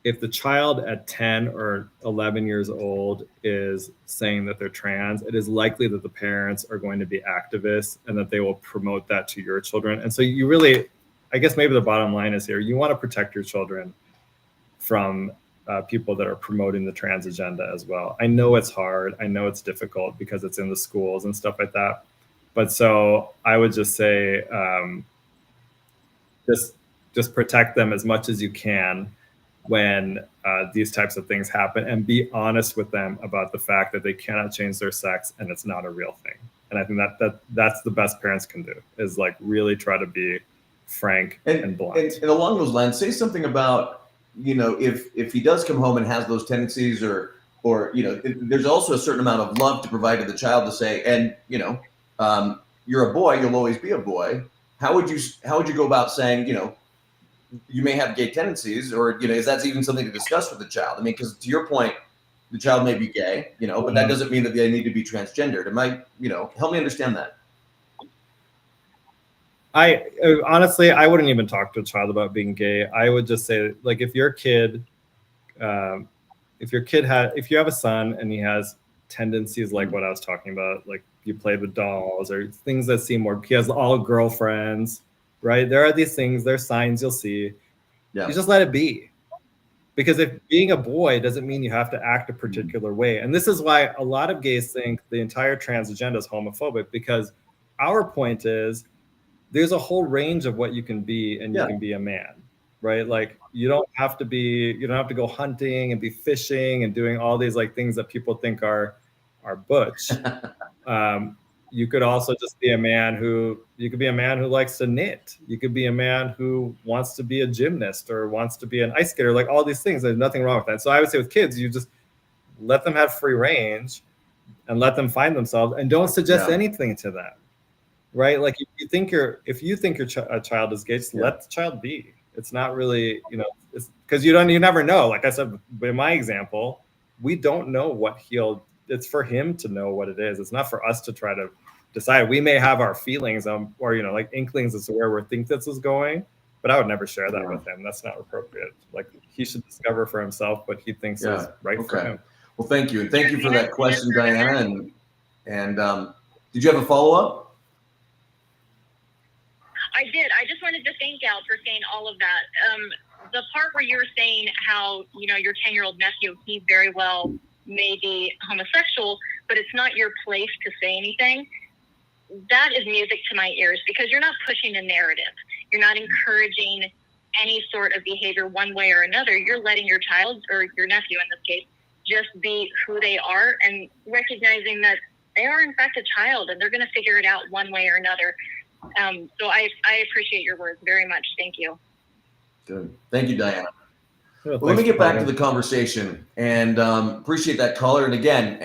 [SPEAKER 2] if the child at 10 or 11 years old is saying that they're trans, it is likely that the parents are going to be activists and that they will promote that to your children. And so you really, I guess maybe the bottom line is here, you want to protect your children from people that are promoting the trans agenda as well. I know it's hard. I know it's difficult because it's in the schools and stuff like that. But so I would just say, just protect them as much as you can when these types of things happen, and be honest with them about the fact that they cannot change their sex and it's not a real thing. And I think that's the best parents can do, is like really try to be frank and blunt.
[SPEAKER 3] And along those lines, say something about, you know, if he does come home and has those tendencies or or, there's also a certain amount of love to provide to the child to say, and, you're a boy, you'll always be a boy. How would you go about saying, you may have gay tendencies, or, is that even something to discuss with the child? I mean, because to your point, the child may be gay, but that doesn't mean that they need to be transgendered. It might, help me understand that.
[SPEAKER 2] Honestly, I wouldn't even talk to a child about being gay. I would just say, like, if your kid, if you have a son and he has tendencies like what I was talking about, like you played with dolls or things that seem more, he has all girlfriends, right? There are these things, there's signs you'll see. You just let it be. Because if being a boy doesn't mean you have to act a particular way. And this is why a lot of gays think the entire trans agenda is homophobic, because our point is there's a whole range of what you can be, and you can be a man, right? Like you don't have to go hunting and be fishing and doing all these like things that people think are butch. You could also just be a man who likes to knit. You could be a man who wants to be a gymnast or wants to be an ice skater, like all these things. There's nothing wrong with that. So I would say with kids, you just let them have free range and let them find themselves, and don't suggest anything to them, right? Like if you think a child is gay, just let the child be. It's not really, it's because you never know. Like I said, in my example, we don't know it's for him to know what it is. It's not for us to try to decide. We may have our feelings or like inklings as to where we think this is going, but I would never share that with him. That's not appropriate. Like he should discover for himself what he thinks is right for him.
[SPEAKER 3] Well, thank you. And thank you for that question, Diana. And did you have a follow-up?
[SPEAKER 4] I did. I just wanted to thank Goud for saying all of that. The part where you were saying how, your 10-year-old nephew, he very well may be homosexual, but it's not your place to say anything. That is music to my ears, because you're not pushing a narrative. You're not encouraging any sort of behavior one way or another. You're letting your child, or your nephew in this case, just be who they are, and recognizing that they are in fact a child and they're going to figure it out one way or another. So I appreciate your words very much. Thank you.
[SPEAKER 3] Good. Thank you, Diana. Well, let me get back to the conversation, and appreciate that caller. And again,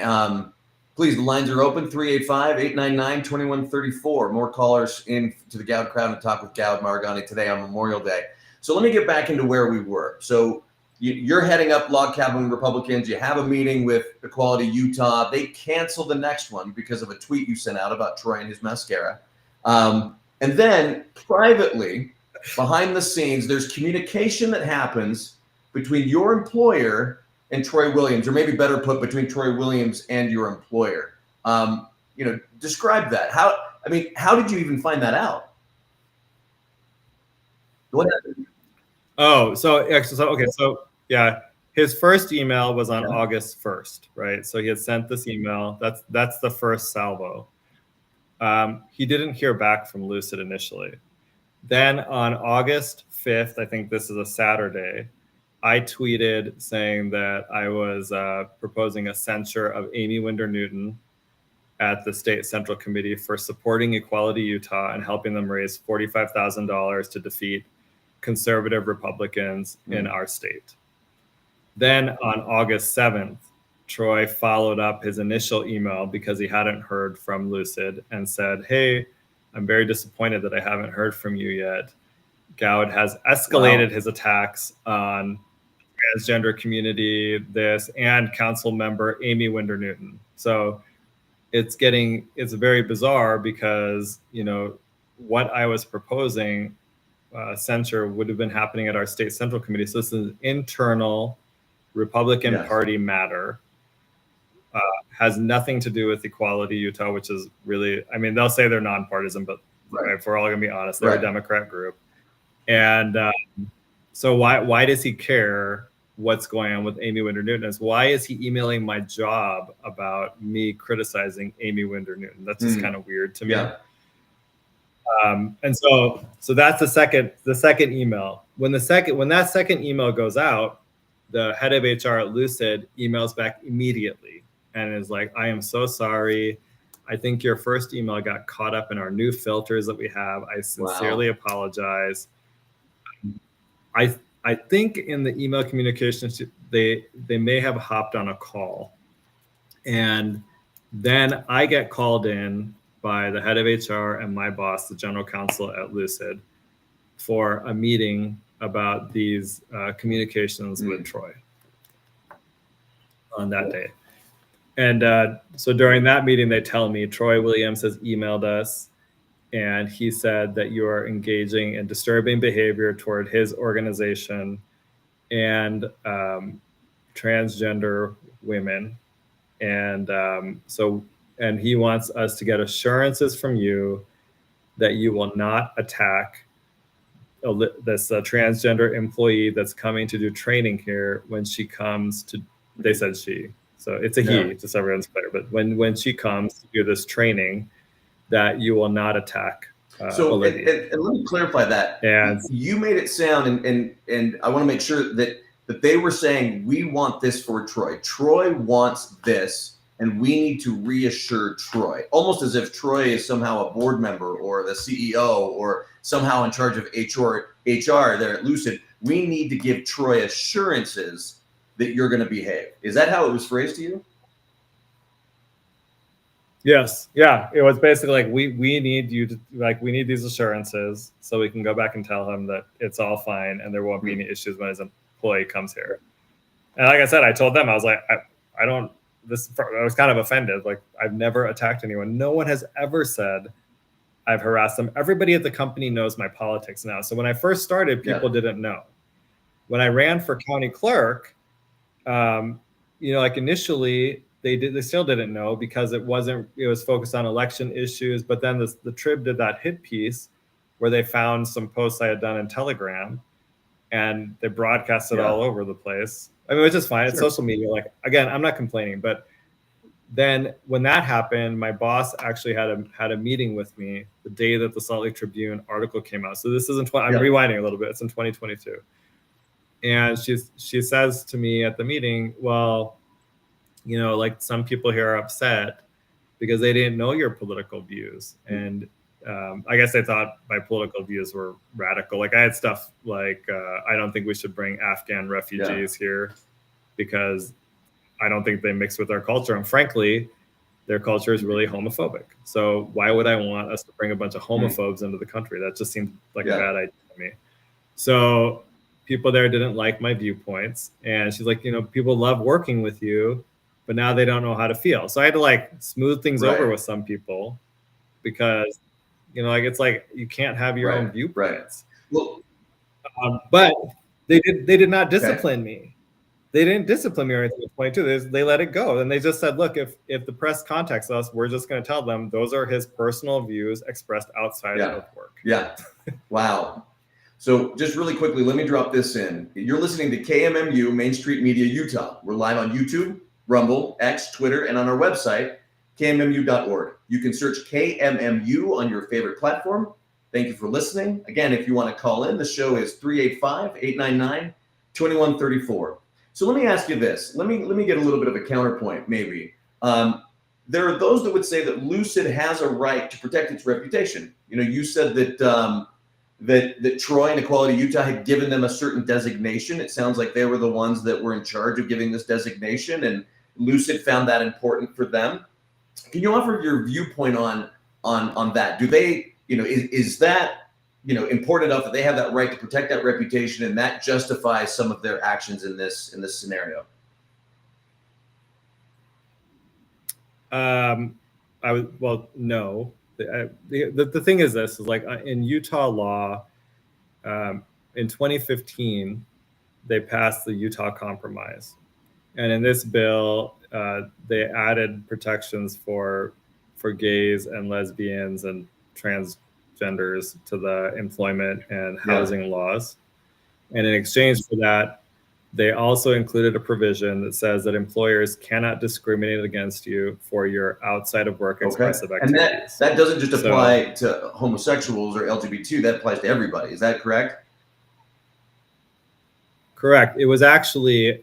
[SPEAKER 3] please, the lines are open, 385-899-2134. More callers in to the Goud crowd and talk with Goud Maragani today on Memorial Day. So let me get back into where we were. So you're heading up Log Cabin Republicans. You have a meeting with Equality Utah. They canceled the next one because of a tweet you sent out about Troy and his mascara. And then privately, behind the scenes, there's communication that happens between your employer and Troy Williams, or maybe better put, between Troy Williams and your employer. Describe that. How did you even find that out? Go ahead.
[SPEAKER 2] His first email was on August 1st, right? So he had sent this email. That's the first salvo. He didn't hear back from Lucid initially. Then on August 5th, I think this is a Saturday, I tweeted saying that I was proposing a censure of Amy Winder-Newton at the State Central Committee for supporting Equality Utah and helping them raise $45,000 to defeat conservative Republicans in our state. Then on August 7th, Troy followed up his initial email because he hadn't heard from Lucid and said, "Hey, I'm very disappointed that I haven't heard from you yet. Goud has escalated his attacks on transgender community, and council member Amy Winder-Newton." So it's very bizarre because, what I was proposing, censure, would have been happening at our State Central Committee. So this is an internal Republican Party matter. Has nothing to do with Equality Utah, which is really, they'll say they're nonpartisan, but if we're all going to be honest, they're a Democrat group. And so why does he care what's going on with Amy Winder-Newton? Why is he emailing my job about me criticizing Amy Winder-Newton? That's just kind of weird to me. And so that's the second email. When that second email goes out, the head of HR at Lucid emails back immediately and is like, "I am so sorry. I think your first email got caught up in our new filters that we have. I sincerely apologize." I think in the email communications they may have hopped on a call, and then I get called in by the head of HR and my boss, the general counsel at Lucid, for a meeting about these communications with Troy on that day. And so during that meeting, they tell me Troy Williams has emailed us, and he said that you are engaging in disturbing behavior toward his organization and transgender women. And and he wants us to get assurances from you that you will not attack this transgender employee that's coming to do training here when she comes to, they said she, so it's a he, just so everyone's clear, but when she comes to do this training, that you will not attack Olivia.
[SPEAKER 3] And let me clarify that.
[SPEAKER 2] And
[SPEAKER 3] you made it sound, and I want to make sure that they were saying, we want this for Troy. Troy wants this, and we need to reassure Troy, almost as if Troy is somehow a board member or the CEO or somehow in charge of HR there at Lucid. We need to give Troy assurances that you're going to behave. Is that how it was phrased to you?
[SPEAKER 2] Yes. Yeah. It was basically like, we need you to, like, we need these assurances so we can go back and tell him that it's all fine and there won't be any issues when his employee comes here. And like I said, I told them, I was like, I was kind of offended. Like, I've never attacked anyone. No one has ever said I've harassed them. Everybody at the company knows my politics now. So when I first started, people didn't know. When I ran for county clerk, like initially they still didn't know because it was focused on election issues. But then the Trib did that hit piece where they found some posts I had done in Telegram, and they broadcast it all over the place. I mean, it's just fine. It's social media. Like, again, I'm not complaining, but then when that happened, my boss actually had a meeting with me the day that the Salt Lake Tribune article came out. So this isn't, I'm rewinding a little bit. It's in 2022. And she says to me at the meeting, well, like, some people here are upset because they didn't know your political views. And I guess they thought my political views were radical. Like, I had stuff like, I don't think we should bring Afghan refugees here because I don't think they mix with our culture. And frankly, their culture is really homophobic. So why would I want us to bring a bunch of homophobes into the country? That just seemed like a bad idea to me. So people there didn't like my viewpoints. And she's like, people love working with you, but now they don't know how to feel. So I had to, like, smooth things over with some people because, it's like, you can't have your own viewpoints.
[SPEAKER 3] Well,
[SPEAKER 2] but they did not discipline me. They didn't discipline me or anything at 22. They let it go. And they just said, look, if the press contacts us, we're just going to tell them those are his personal views expressed outside of work.
[SPEAKER 3] Yeah. Wow. So just really quickly, let me drop this in. You're listening to KMMU Main Street Media Utah. We're live on YouTube, Rumble, X, Twitter, and on our website, kmmu.org. You can search KMMU on your favorite platform. Thank you for listening. Again, if you want to call in, the show is 385-899-2134. So let me ask you this. Let me get a little bit of a counterpoint, maybe. There are those that would say that Lucid has a right to protect its reputation. You said that that Troy and Equality Utah had given them a certain designation. It sounds like they were the ones that were in charge of giving this designation, and Lucid found that important for them. Can you offer your viewpoint on that? Do they, is that important enough that they have that right to protect that reputation, and that justifies some of their actions in this scenario?
[SPEAKER 2] No. The thing is this, is like, in Utah law, in 2015, they passed the Utah Compromise. And in this bill, they added protections for gays and lesbians and transgenders to the employment and housing laws. And in exchange for that, they also included a provision that says that employers cannot discriminate against you for your outside of work expressive activities.
[SPEAKER 3] And that doesn't just apply to homosexuals or LGBT, that applies to everybody. Is that correct?
[SPEAKER 2] Correct. It was actually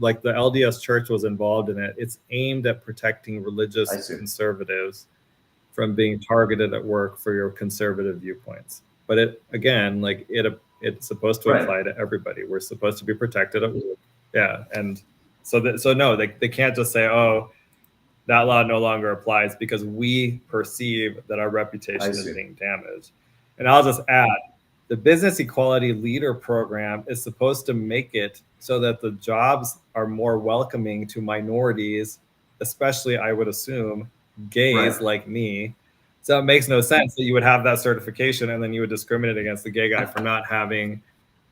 [SPEAKER 2] like the LDS Church was involved in it. It's aimed at protecting religious conservatives from being targeted at work for your conservative viewpoints. But it's supposed to apply to everybody. We're supposed to be protected at work Yeah, and so no, they can't just say, oh, that law no longer applies because we perceive that our reputation is being damaged. And I'll just add, the Business Equality Leader Program is supposed to make it so that the jobs are more welcoming to minorities, especially, I would assume, gays like me. So it makes no sense that you would have that certification and then you would discriminate against the gay guy for not having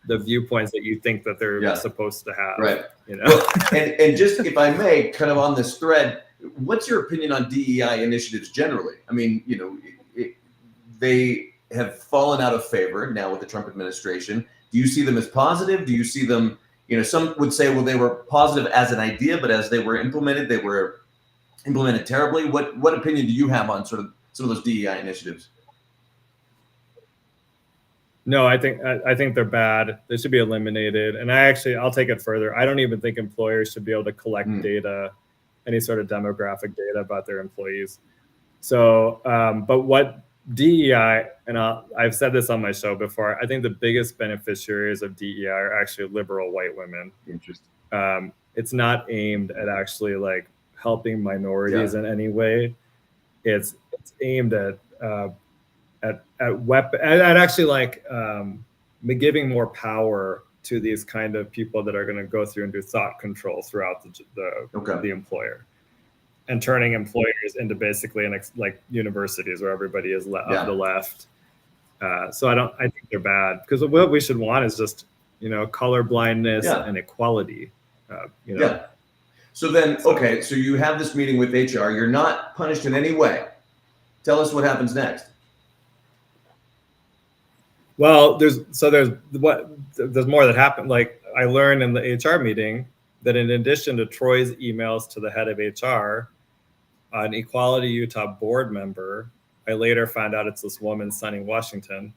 [SPEAKER 2] the viewpoints that you think that they're supposed to have.
[SPEAKER 3] Right.
[SPEAKER 2] You know?
[SPEAKER 3] Well, and just, if I may, kind of on this thread, what's your opinion on DEI initiatives generally? I mean, you know, they have fallen out of favor now with the Trump administration. Do you see them as positive? Do you see them, you know, some would say, well, they were positive as an idea, but as they were implemented terribly. What opinion do you have on sort of some of those DEI initiatives?
[SPEAKER 2] No, I think they're bad. They should be eliminated. And I'll take it further. I don't even think employers should be able to collect data, any sort of demographic data about their employees. So, but what DEI, and I've said this on my show before, I think the biggest beneficiaries of DEI are actually liberal white women.
[SPEAKER 3] Interesting.
[SPEAKER 2] It's not aimed at actually like helping minorities in any way. It's aimed at actually like giving more power to these kind of people that are going to go through and do thought control throughout the employer, and turning employers into basically like universities where everybody is of the left. So I think they're bad, because what we should want is just, you know, color blindness and equality. You know.
[SPEAKER 3] Yeah. So then, okay, so you have this meeting with HR. You're not punished in any way. Tell us what happens next.
[SPEAKER 2] Well, there's more that happened. Like, I learned in the HR meeting that in addition to Troy's emails to the head of HR, an Equality Utah board member, I later found out it's this woman, Sunny Washington,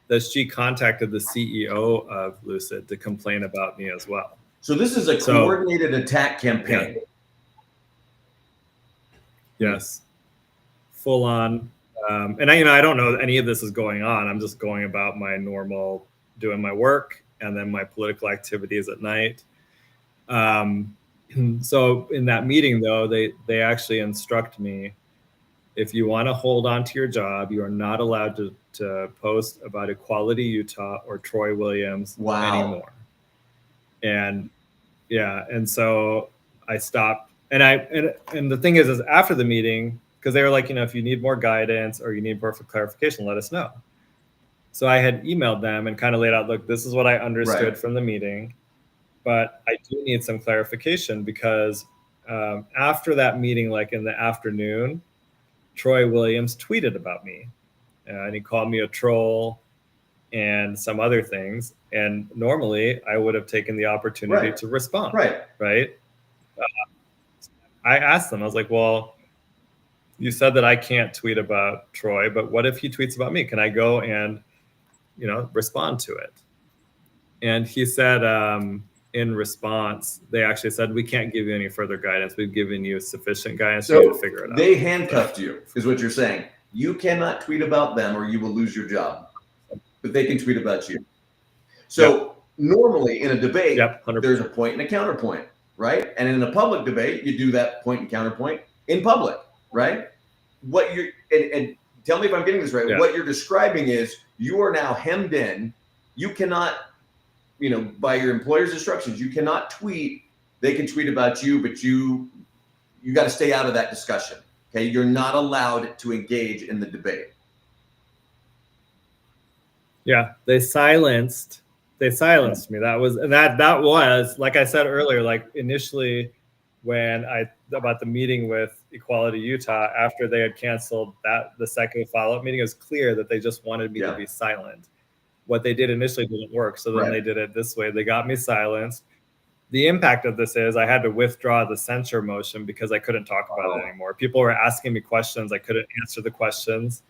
[SPEAKER 2] that she contacted the CEO of Lucid to complain about me as well.
[SPEAKER 3] So this is a coordinated attack campaign.
[SPEAKER 2] Yes, full on. And I don't know any of this is going on. I'm just going about my normal, doing my work and then my political activities at night. So in that meeting, though, they actually instruct me, if you want to hold on to your job, you are not allowed to post about Equality Utah or Troy Williams anymore. And so I stopped. And the thing is after the meeting, because they were like, you know, if you need more guidance or you need more clarification, let us know. So I had emailed them and kind of laid out, look, this is what I understood from the meeting, but I do need some clarification, because after that meeting, like in the afternoon, Troy Williams tweeted about me, and he called me a troll and some other things. And normally I would have taken the opportunity to respond. Right. I asked them, I was like, well, you said that I can't tweet about Troy, but what if he tweets about me? Can I go and, you know, respond to it? And he said, in response, they actually said, we can't give you any further guidance. We've given you sufficient guidance for you to figure it out.
[SPEAKER 3] They handcuffed you, is what you're saying. You cannot tweet about them or you will lose your job, but they can tweet about you. So normally in a debate, there's a point and a counterpoint, right? And in a public debate, you do that point and counterpoint in public, right? What you're, and tell me if I'm getting this right. What you're describing is you are now hemmed in. You cannot, you know, by your employer's instructions, you cannot tweet. They can tweet about you, but you got to stay out of that discussion. Okay, you're not allowed to engage in the debate.
[SPEAKER 2] Yeah, they silenced me. That was like I said earlier, like initially when about the meeting with Equality Utah, after they had canceled the second follow-up meeting, it was clear that they just wanted me to be silent. What they did initially didn't work, so then they did it this way. They got me silenced. The impact of this is I had to withdraw the censure motion because I couldn't talk about it anymore. People were asking me questions. I couldn't answer the questions.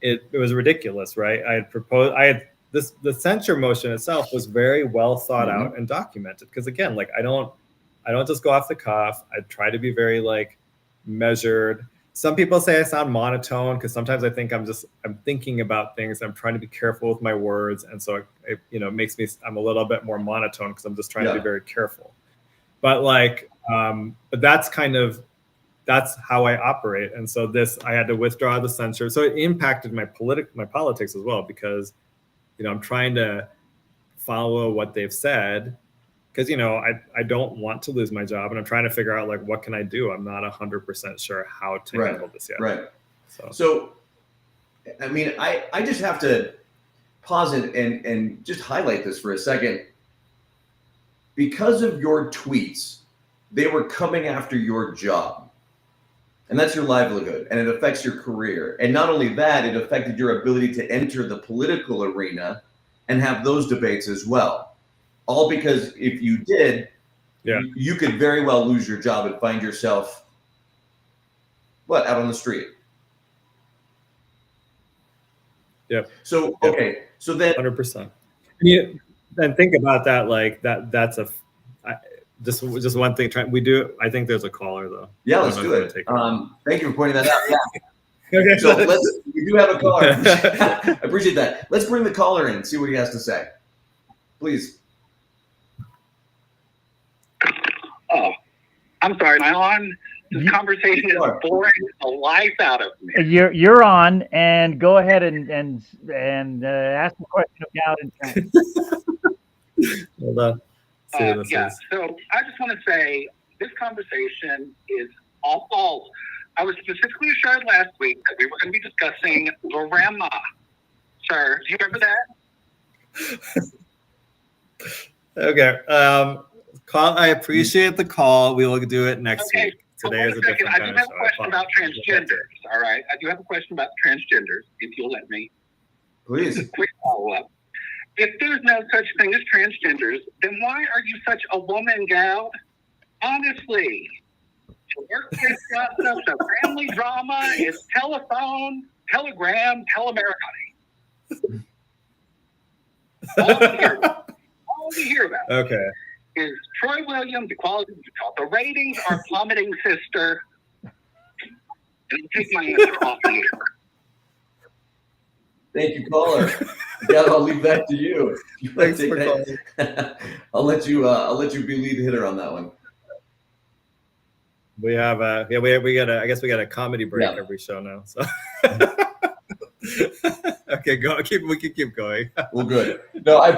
[SPEAKER 2] It was ridiculous, right? The censure motion itself was very well thought out and documented. Because again, like I don't just go off the cuff. I try to be very like measured. some people say I sound monotone because sometimes I think I'm thinking about things. I'm trying to be careful with my words. And so it makes me, I'm a little bit more monotone because I'm just trying to be very careful. But but that's how I operate. And so I had to withdraw the censure. So it impacted my politics as well, because, I'm trying to follow what they've said, because, I don't want to lose my job, and I'm trying to figure out what can I do? I'm not 100% sure how to handle this yet.
[SPEAKER 3] Right. So, I mean, I just have to pause and just highlight this for a second. Because of your tweets, they were coming after your job. And that's your livelihood, and it affects your career. And not only that, it affected your ability to enter the political arena and have those debates as well. All because if you did, you could very well lose your job and find yourself, out on the street.
[SPEAKER 2] Yeah.
[SPEAKER 3] So, okay. So then
[SPEAKER 2] 100%. Then think about that. That's just one thing. I think there's a caller though.
[SPEAKER 3] Yeah, let's do it. Thank you for pointing that out. Yeah. Okay. So we do have a caller. I appreciate that. Let's bring the caller in and see what he has to say. Please.
[SPEAKER 5] Oh, I'm sorry. Am I on? This conversation is boring the life out of me.
[SPEAKER 1] You're on, and go ahead and ask the question of Goud and Trent.
[SPEAKER 2] Hold on.
[SPEAKER 5] Yeah. So I just want to say this conversation is all false. I was specifically assured last week that we were going to be discussing grandma. Sir, do you remember that?
[SPEAKER 2] Okay. I appreciate the call. We will do it next week. Today is a different
[SPEAKER 5] I do have a question about transgenders. All right. I do have a question about transgenders, if you'll let me.
[SPEAKER 3] Please.
[SPEAKER 5] Just a quick follow-up. If there's no such thing as transgenders, then why are you such a woman, Goud? Honestly. Workplace gossip, so family drama is telephone, telegram, telemericotti. All we hear about
[SPEAKER 2] okay.
[SPEAKER 5] is Troy Williams, equality. The ratings are plummeting, sister. And I'll take my answer off the air.
[SPEAKER 3] Thank you, caller. Yeah, I'll leave that to you.
[SPEAKER 2] Thanks for calling.
[SPEAKER 3] I'll let you be lead hitter on that one.
[SPEAKER 2] We have we got a comedy break every show now. So okay, we can keep going.
[SPEAKER 3] Well, good. No, I'm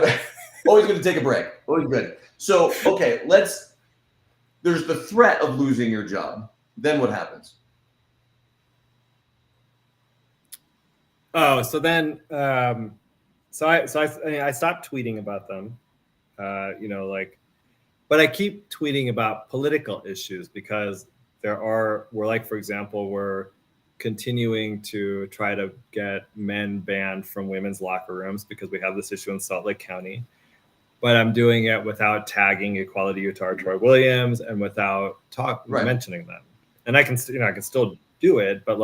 [SPEAKER 3] always going to take a break. Always good. So, okay, there's the threat of losing your job. Then what happens?
[SPEAKER 2] Oh, so then, so I stopped tweeting about them, but I keep tweeting about political issues because for example, we're continuing to try to get men banned from women's locker rooms because we have this issue in Salt Lake County. But I'm doing it without tagging Equality Utah or Troy Williams and without mentioning them. And I can still do it, but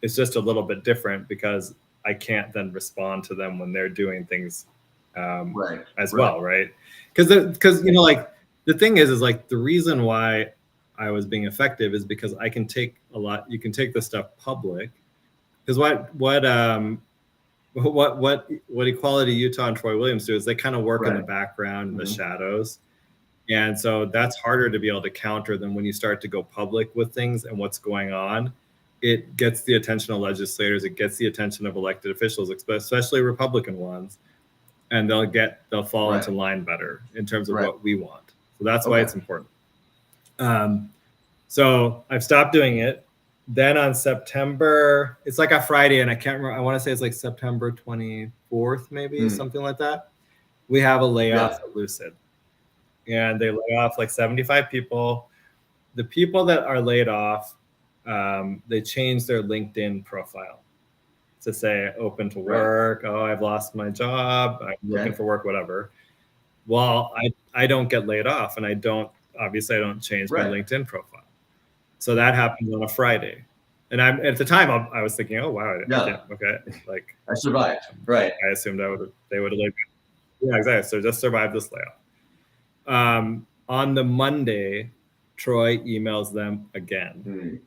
[SPEAKER 2] it's just a little bit different because I can't then respond to them when they're doing things well, right? Because the thing is the reason why I was being effective is because I can take you can take this stuff public. Because what Equality Utah and Troy Williams do is they kind of work in the background in the shadows. And so that's harder to be able to counter than when you start to go public with things and what's going on. It gets the attention of legislators, it gets the attention of elected officials, especially Republican ones, and they'll fall into line better in terms of what we want. So that's why it's important. So I've stopped doing it. Then on September, it's like a Friday, and I can't remember. I want to say it's September 24th, maybe something like that. We have a layoff at Lucid, and they lay off 75 people. The people that are laid off, they changed their LinkedIn profile to say open to work. Oh, I've lost my job. I'm looking for work, whatever. Well, I don't get laid off, and I don't change my LinkedIn profile. So that happened on a Friday. And at the time I was thinking, oh wow, okay.
[SPEAKER 3] I survived. Right.
[SPEAKER 2] I assumed they would have laid me. Yeah, exactly. So just survived this layoff. On the Monday, Troy emails them again.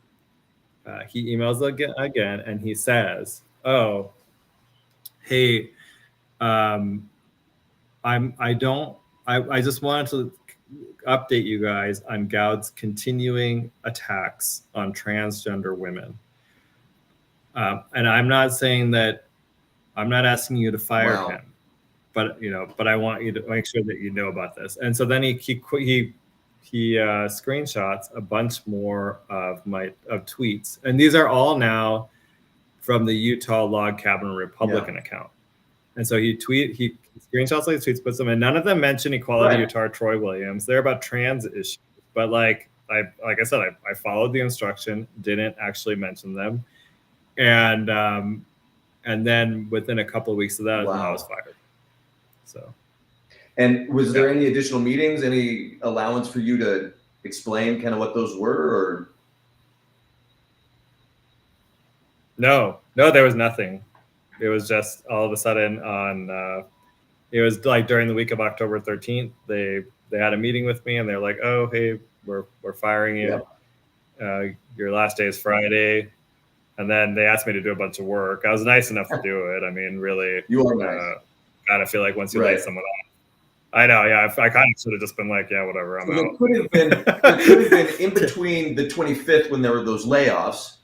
[SPEAKER 2] he emails again, and he says, "Oh, hey, I just wanted to update you guys on Goud's continuing attacks on transgender women. And I'm not saying that, I'm not asking you to fire
[SPEAKER 3] Wow.
[SPEAKER 2] him, but I want you to make sure that you know about this." And so then he screenshots a bunch more of tweets, and these are all now from the Utah Log Cabin Republican account. And so he screenshots these tweets, puts them in. None of them mention Equality Utah or Troy Williams. They're about trans issues. But like I said, I followed the instruction, didn't actually mention them. And then within a couple of weeks of that, I was fired. So.
[SPEAKER 3] And was there any additional meetings, any allowance for you to explain kind of what those were, or?
[SPEAKER 2] No, there was nothing. It was just all of a sudden it was like during the week of October 13th, they had a meeting with me, and they're like, "Oh, hey, we're firing you. Your last day is Friday." And then they asked me to do a bunch of work. I was nice enough to do it. I mean, really,
[SPEAKER 3] you are nice.
[SPEAKER 2] Kind of feel like once you lay someone off. I know, yeah. I kind of should have just been like, yeah, whatever, I'm out.
[SPEAKER 3] There could have been in between the 25th when there were those layoffs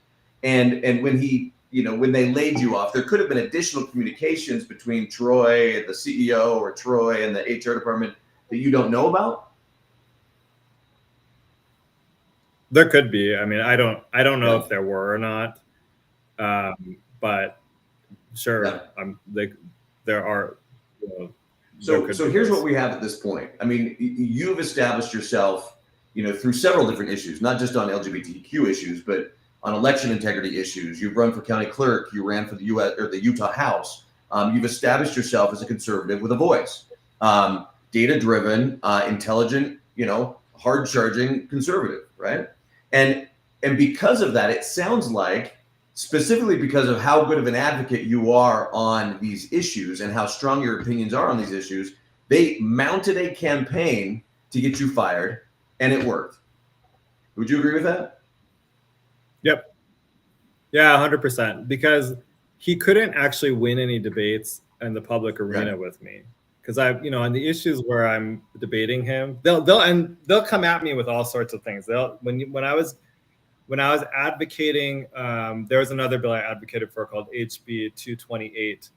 [SPEAKER 3] and when when they laid you off, there could have been additional communications between Troy and the CEO or Troy and the HR department that you don't know about?
[SPEAKER 2] There could be. I mean, I don't know if there were or not. But sure, there are.
[SPEAKER 3] So here's what we have at this point. I mean, you've established yourself, through several different issues, not just on LGBTQ issues, but on election integrity issues. You've run for county clerk. You ran for the Utah House. You've established yourself as a conservative with a voice, data-driven, intelligent, hard-charging conservative, right? And because of that, it sounds like, specifically because of how good of an advocate you are on these issues and how strong your opinions are on these issues, they mounted a campaign to get you fired, and it worked. Would you agree with that?
[SPEAKER 2] Yep. Yeah, 100%. Because he couldn't actually win any debates in the public arena with me. Because on the issues where I'm debating him, they'll come at me with all sorts of things. When I was advocating, there was another bill I advocated for called HB 228.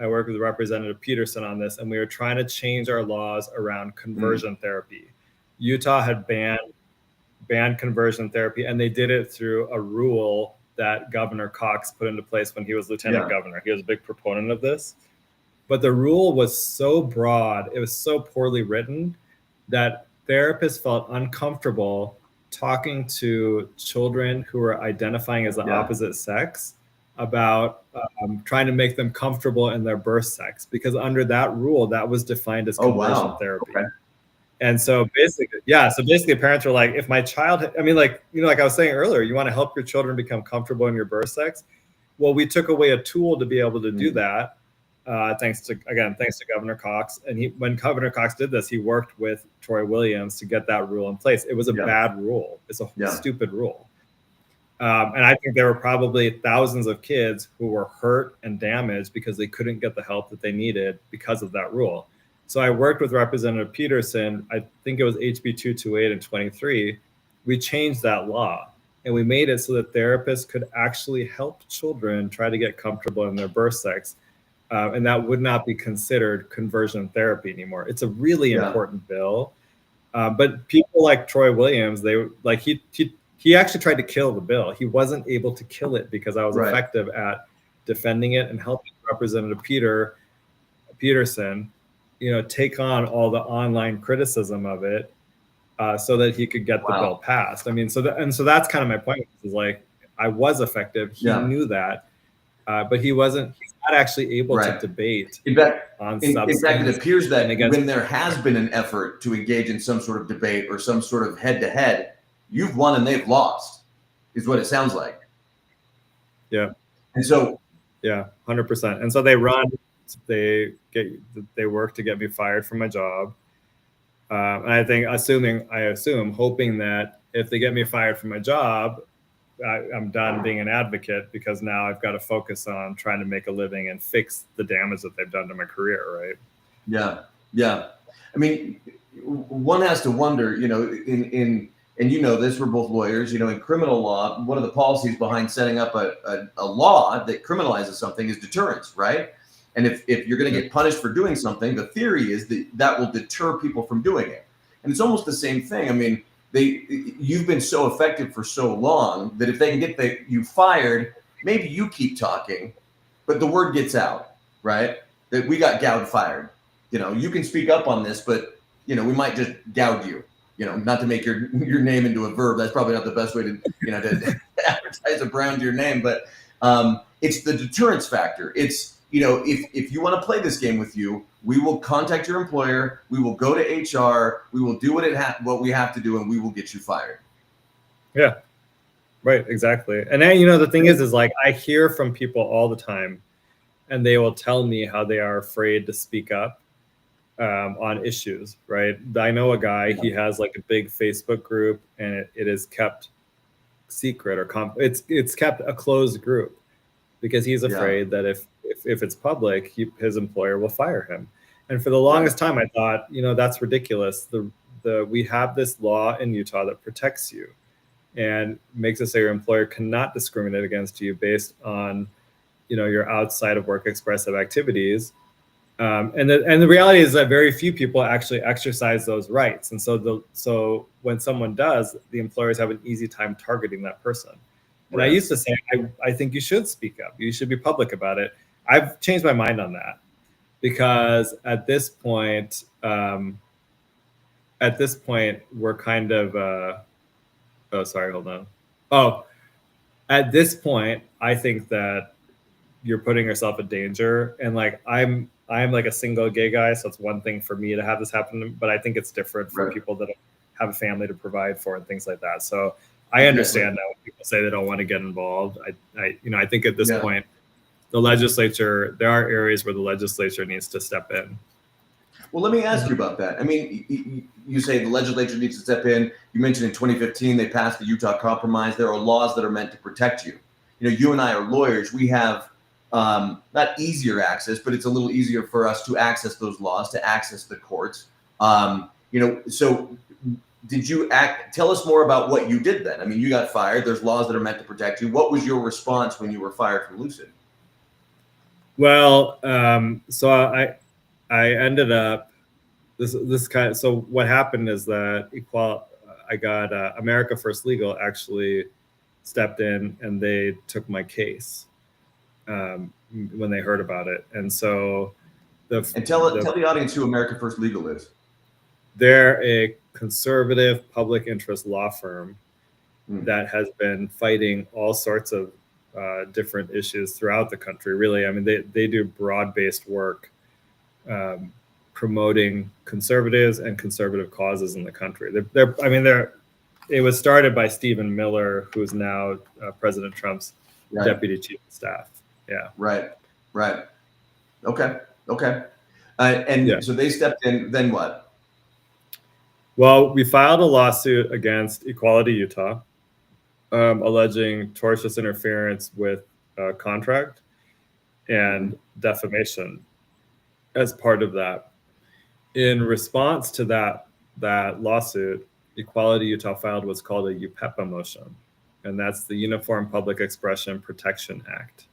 [SPEAKER 2] I worked with Representative Peterson on this, and we were trying to change our laws around conversion therapy. Utah had banned conversion therapy, and they did it through a rule that Governor Cox put into place when he was lieutenant governor. He was a big proponent of this. But the rule was so broad, it was so poorly written that therapists felt uncomfortable talking to children who are identifying as the opposite sex about trying to make them comfortable in their birth sex, because under that rule, that was defined as conversion therapy. Okay. And so basically parents were like, if my child, like I was saying earlier, you want to help your children become comfortable in your birth sex. Well, we took away a tool to be able to do that. Thanks to Governor Cox. And when Governor Cox did this, he worked with Troy Williams to get that rule in place. It was a bad rule. It's a stupid rule. And I think there were probably thousands of kids who were hurt and damaged because they couldn't get the help that they needed because of that rule. So I worked with Representative Peterson. I think it was HB 228 and 23. We changed that law, and we made it so that therapists could actually help children try to get comfortable in their birth sex. And that would not be considered conversion therapy anymore. It's a really important bill. But people like Troy Williams, he actually tried to kill the bill. He wasn't able to kill it because I was effective at defending it and helping Representative Peterson, take on all the online criticism of it, so that he could get the bill passed. So that's kind of my point. Is like, I was effective. He knew that, but he's not actually able to debate on substance.
[SPEAKER 3] In fact, it appears that when there has been an effort to engage in some sort of debate or some sort of head-to-head, you've won and they've lost, is what it sounds like.
[SPEAKER 2] Yeah.
[SPEAKER 3] And so.
[SPEAKER 2] Yeah, 100%. And so they work to get me fired from my job. And I assume, hoping that if they get me fired from my job, I'm done being an advocate because now I've got to focus on trying to make a living and fix the damage that they've done to my career, right?
[SPEAKER 3] Yeah. I mean, one has to wonder, and this, we're both lawyers, in criminal law, one of the policies behind setting up a law that criminalizes something is deterrence, right? And if you're going to get punished for doing something, the theory is that will deter people from doing it. And it's almost the same thing. I mean, you've been so effective for so long that if they can get you fired, maybe you keep talking, but the word gets out, right? That we got Goud fired. You can speak up on this, but we might just gouge you. Not to make your name into a verb. That's probably not the best way to to advertise a brand to your name. But it's the deterrence factor. It's if you want to play this game with you, we will contact your employer. We will go to HR. We will do what we have to do, and we will get you fired.
[SPEAKER 2] Yeah, right, exactly. And then the thing is like I hear from people all the time, and they will tell me how they are afraid to speak up on issues, right? I know a guy, he has like a big Facebook group, and it is kept secret or it's kept a closed group because he's afraid that if it's public, his employer will fire him. And for the longest time, I thought, that's ridiculous. We have this law in Utah that protects you and makes it so your employer cannot discriminate against you based on, your outside of work expressive activities. And the reality is that very few people actually exercise those rights. And so when someone does, the employers have an easy time targeting that person. And I used to say, I think you should speak up. You should be public about it. I've changed my mind on that because at this point, we're kind of, at this point, I think that you're putting yourself in danger. And like, I'm like a single gay guy. So it's one thing for me to have this happen, but I think it's different for people that have a family to provide for and things like that. So I understand that when people say they don't want to get involved. I think at this point, the legislature, there are areas where the legislature needs to step in.
[SPEAKER 3] Well, let me ask you about that. I mean, you say the legislature needs to step in. You mentioned in 2015, they passed the Utah Compromise. There are laws that are meant to protect you. You and I are lawyers. We have not easier access, but it's a little easier for us to access those laws, to access the courts. So did you tell us more about what you did then? I mean, you got fired. There's laws that are meant to protect you. What was your response when you were fired from Lucid?
[SPEAKER 2] Well, so I ended up so what happened is that I got America First Legal actually stepped in and they took my case when they heard about it. And so
[SPEAKER 3] tell the audience who America First Legal is.
[SPEAKER 2] They're a conservative public interest law firm that has been fighting all sorts of different issues throughout the country. Really, I mean, they do broad-based work promoting conservatives and conservative causes in the country. It was started by Stephen Miller, who's now President Trump's deputy chief of staff. Yeah. Right.
[SPEAKER 3] Okay. So they stepped in. Then what?
[SPEAKER 2] Well, we filed a lawsuit against Equality Utah, alleging tortious interference with contract and defamation as part of that. In response to that lawsuit, Equality Utah filed what's called a UPEPA motion, and that's the Uniform Public Expression Protection Act.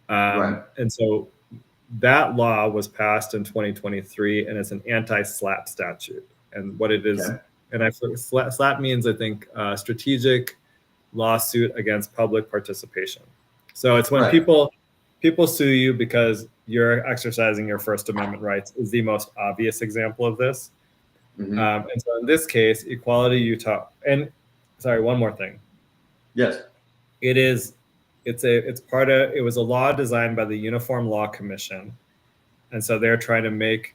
[SPEAKER 2] And so that law was passed in 2023, and it's an anti-SLAPP statute. And what it is, SLAPP means, I think, strategic lawsuit against public participation. So it's when people sue you because you're exercising your First Amendment rights is the most obvious example of this. And so in this case, Equality Utah, and sorry, one more thing.
[SPEAKER 3] Yes.
[SPEAKER 2] It was a law designed by the Uniform Law Commission. And so they're trying to make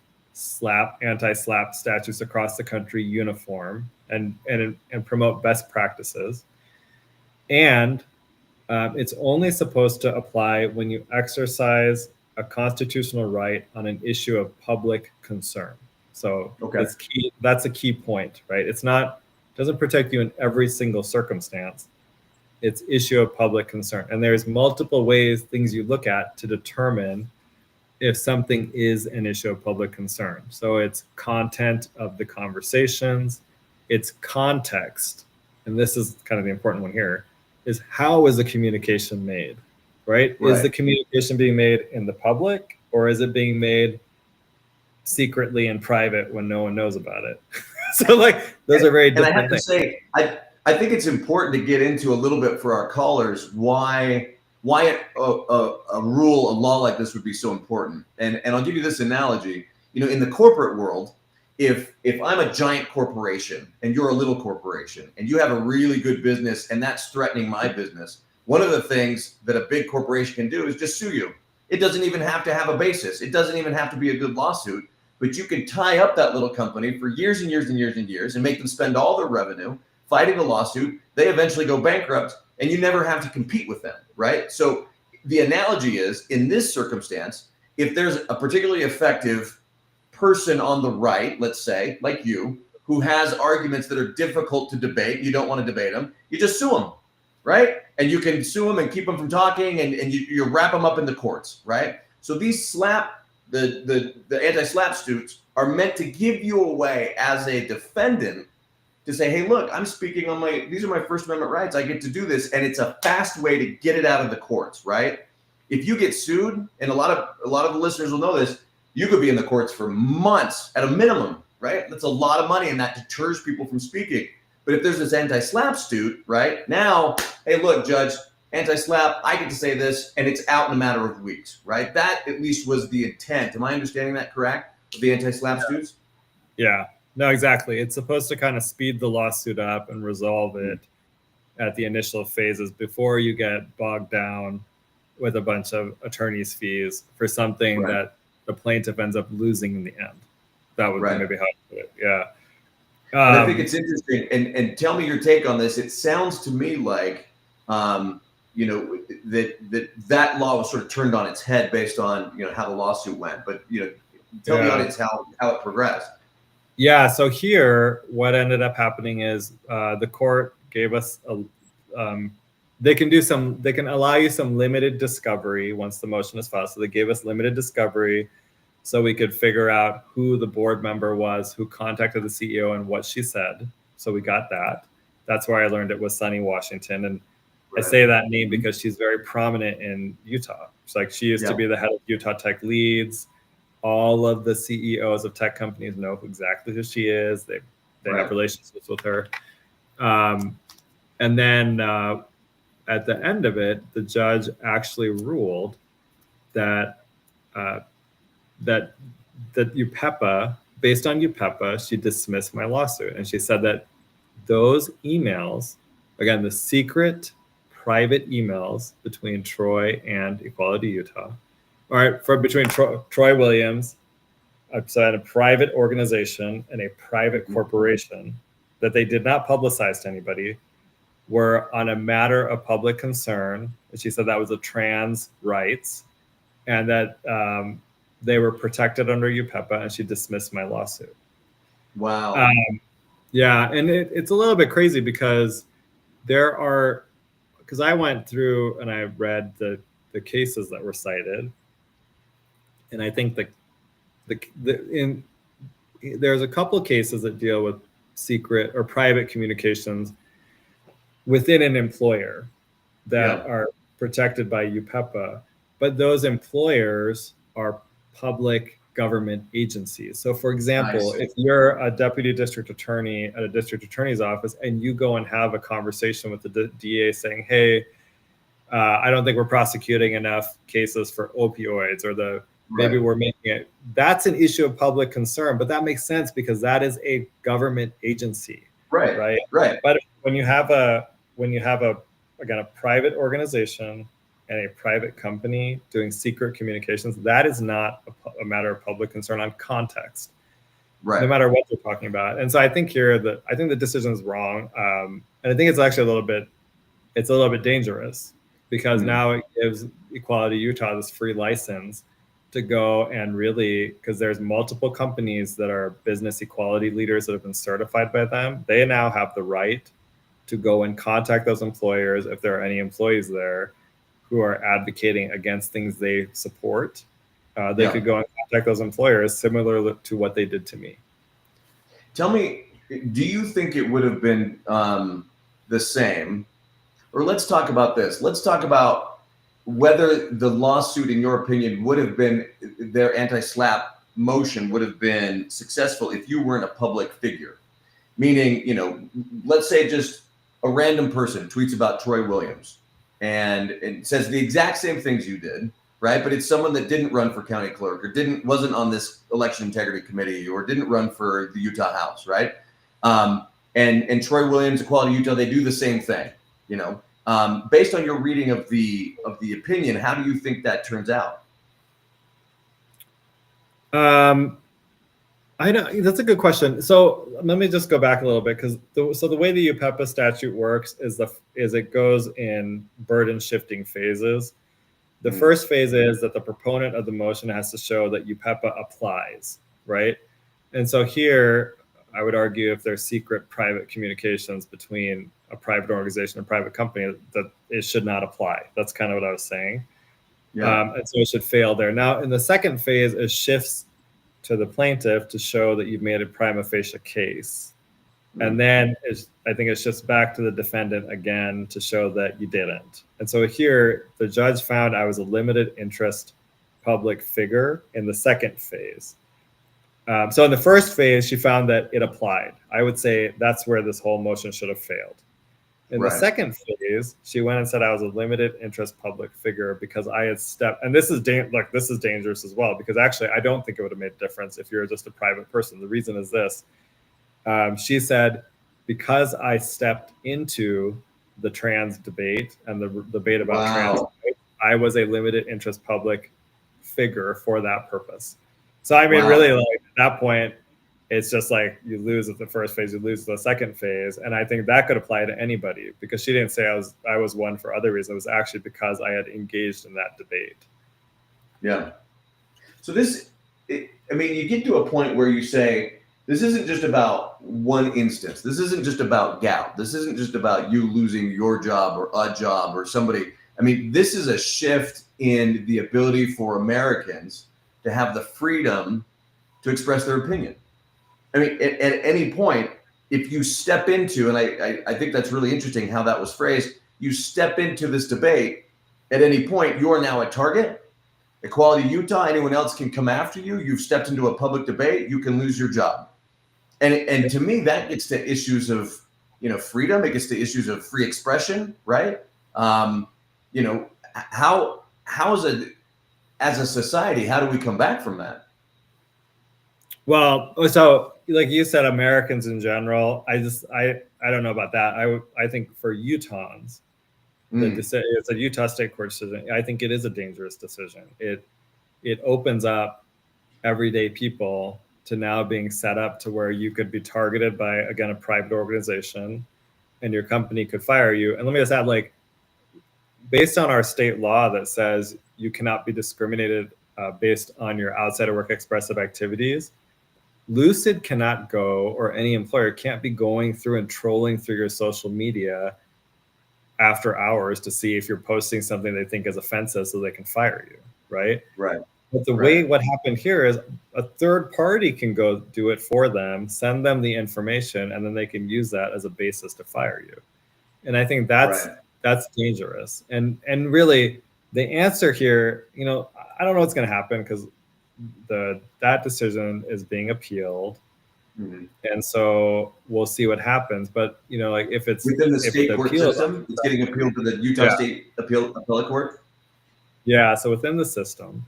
[SPEAKER 2] anti-SLAPP statutes across the country uniform and promote best practices. And it's only supposed to apply when you exercise a constitutional right on an issue of public concern. So that's a key point, right? Doesn't protect you in every single circumstance, it's issue of public concern. And there's multiple things you look at to determine if something is an issue of public concern. So it's content of the conversations, it's context, and this is kind of the important one here, is how is the communication made, right? Is the communication being made in the public, or is it being made secretly in private when no one knows about it? So like those are very different.
[SPEAKER 3] And I have to say, I think it's important to get into a little bit for our callers why a rule, a law like this would be so important. And I'll give you this analogy. You know, in the corporate world, if I'm a giant corporation and you're a little corporation and you have a really good business and that's threatening my business, one of the things that a big corporation can do is just sue you. It doesn't even have to have a basis. It doesn't even have to be a good lawsuit, but you can tie up that little company for years and years and years and years and make them spend all their revenue fighting a lawsuit. They eventually go bankrupt and you never have to compete with them, right? So the analogy is, in this circumstance, if there's a particularly effective person on the right, let's say, like you, who has arguments that are difficult to debate, you don't want to debate them, you just sue them, right? And you can sue them and keep them from talking, and you wrap them up in the courts, right? So these the anti-SLAPP suits are meant to give you a way as a defendant to say, hey, look, I'm speaking on these are my First Amendment rights. I get to do this. And it's a fast way to get it out of the courts, right? If you get sued, and a lot of the listeners will know this, you could be in the courts for months at a minimum, right? That's a lot of money, and that deters people from speaking. But if there's this anti-SLAPP suit, right, now, hey, look, judge, anti-SLAPP, I get to say this, and it's out in a matter of weeks, right? That at least was the intent. Am I understanding that correct? The anti-SLAPP suits?
[SPEAKER 2] Yeah, no, exactly. It's supposed to kind of speed the lawsuit up and resolve it at the initial phases before you get bogged down with a bunch of attorney's fees for something that the plaintiff ends up losing in the end. That would be maybe how I put it. Yeah.
[SPEAKER 3] And I think it's interesting. And tell me your take on this. It sounds to me like, you know, that law was sort of turned on its head based on, you know, how the lawsuit went. But, you know, tell the audience how it progressed.
[SPEAKER 2] Yeah. So here, what ended up happening is the court gave us they can allow you some limited discovery once the motion is filed. So they gave us limited discovery so we could figure out who the board member was, who contacted the CEO, and what she said. So we got that. That's where I learned it was Sunny Washington. And I say that name because she's very prominent in Utah. It's like she used to be the head of Utah Tech Leads. All of the CEOs of tech companies know exactly who she is. They have relationships with her. And then at the end of it, the judge actually ruled that that UPEPA, based on UPEPA, she dismissed my lawsuit. And she said that those emails, again, the secret private emails between Troy and Equality Utah, between Troy Williams, outside a private organization and a private corporation that they did not publicize to anybody, were on a matter of public concern. And she said that was a trans rights, and that they were protected under UPEPA, and she dismissed my lawsuit.
[SPEAKER 3] Wow.
[SPEAKER 2] Yeah, and it's a little bit crazy because because I went through and I read the cases that were cited, and I think there's a couple of cases that deal with secret or private communications within an employer that are protected by UPEPA, but those employers are public government agencies. So for example, if you're a deputy district attorney at a district attorney's office and you go and have a conversation with the DA saying, hey, I don't think we're prosecuting enough cases for opioids, or maybe we're making it, that's an issue of public concern, but that makes sense because that is a government agency. Right. But when you have again, a private organization and a private company doing secret communications, that is not a matter of public concern on context, no matter what they're talking about. And so I think the decision is wrong, and I think it's actually a little bit dangerous because now it gives Equality Utah this free license to go and really, because there's multiple companies that are business equality leaders that have been certified by them. They now have the right to go and contact those employers if there are any employees there who are advocating against things they support. They could go and contact those employers, similar to what they did to me.
[SPEAKER 3] Tell me, do you think it would have been the same? Or let's talk about this. Let's talk about whether the lawsuit, in your opinion, would have been, their anti-SLAPP motion would have been successful if you weren't a public figure. Meaning, you know, let's say just a random person tweets about Troy Williams and says the exact same things you did, right? But it's someone that didn't run for county clerk or wasn't on this election integrity committee or didn't run for the Utah House, right? And Troy Williams, Equality Utah, they do the same thing, you know. Based on your reading of the opinion, how do you think that turns out?
[SPEAKER 2] I know that's a good question. So let me just go back a little bit, because the way the UPEPA statute works is it goes in burden shifting phases. The first phase is that the proponent of the motion has to show that UPEPA applies, right? And so here, I would argue if there's secret private communications between a private organization and a private company, that it should not apply. That's kind of what I was saying.
[SPEAKER 3] Yeah.
[SPEAKER 2] And so it should fail there. Now, in the second phase, it shifts to the plaintiff to show that you've made a prima facie case. And then I think it's just back to the defendant again to show that you didn't. And so here, the judge found I was a limited interest public figure in the second phase. So in the first phase, she found that it applied. I would say that's where this whole motion should have failed. In the second phase, she went and said I was a limited interest public figure because I had stepped, and this is this is dangerous as well, because actually I don't think it would have made a difference if you're just a private person. The reason is this. She said, because I stepped into the trans debate and the debate about trans, I was a limited interest public figure for that purpose. So I mean, really, like at that point, it's just like you lose at the first phase, you lose the second phase. And I think that could apply to anybody, because she didn't say I was one for other reasons. It was actually because I had engaged in that debate.
[SPEAKER 3] Yeah. So I mean, you get to a point where you say, this isn't just about one instance. This isn't just about Goud. This isn't just about you losing your job or a job or somebody. I mean, this is a shift in the ability for Americans to have the freedom to express their opinion. I mean, at any point, if you step into, and I think that's really interesting how that was phrased, you step into this debate, at any point, you are now a target. Equality Utah, anyone else can come after you. You've stepped into a public debate, you can lose your job. And to me, that gets to issues of, you know, freedom. It gets to issues of free expression, right? You know, how is it, as a society, how do we come back from that?
[SPEAKER 2] Well, so like you said, Americans in general, I don't know about that. I think for Utahns, it's a Utah State Court decision. I think it is a dangerous decision. It opens up everyday people to now being set up to where you could be targeted by, again, a private organization, and your company could fire you. And let me just add, like, based on our state law that says you cannot be discriminated based on your outside of work expressive activities, Lucid cannot go, or any employer can't be going through and trolling through your social media after hours to see if you're posting something they think is offensive so they can fire you, right?
[SPEAKER 3] Right.
[SPEAKER 2] But the way what happened here is a third party can go do it for them, send them the information, and then they can use that as a basis to fire you. And I think that's dangerous. And really, the answer here, you know, I don't know what's going to happen, because that decision is being appealed. And so we'll see what happens. But, you know, like if it's
[SPEAKER 3] within the state court system, it's getting appealed to the Utah State Appellate Court.
[SPEAKER 2] Yeah, so within the system.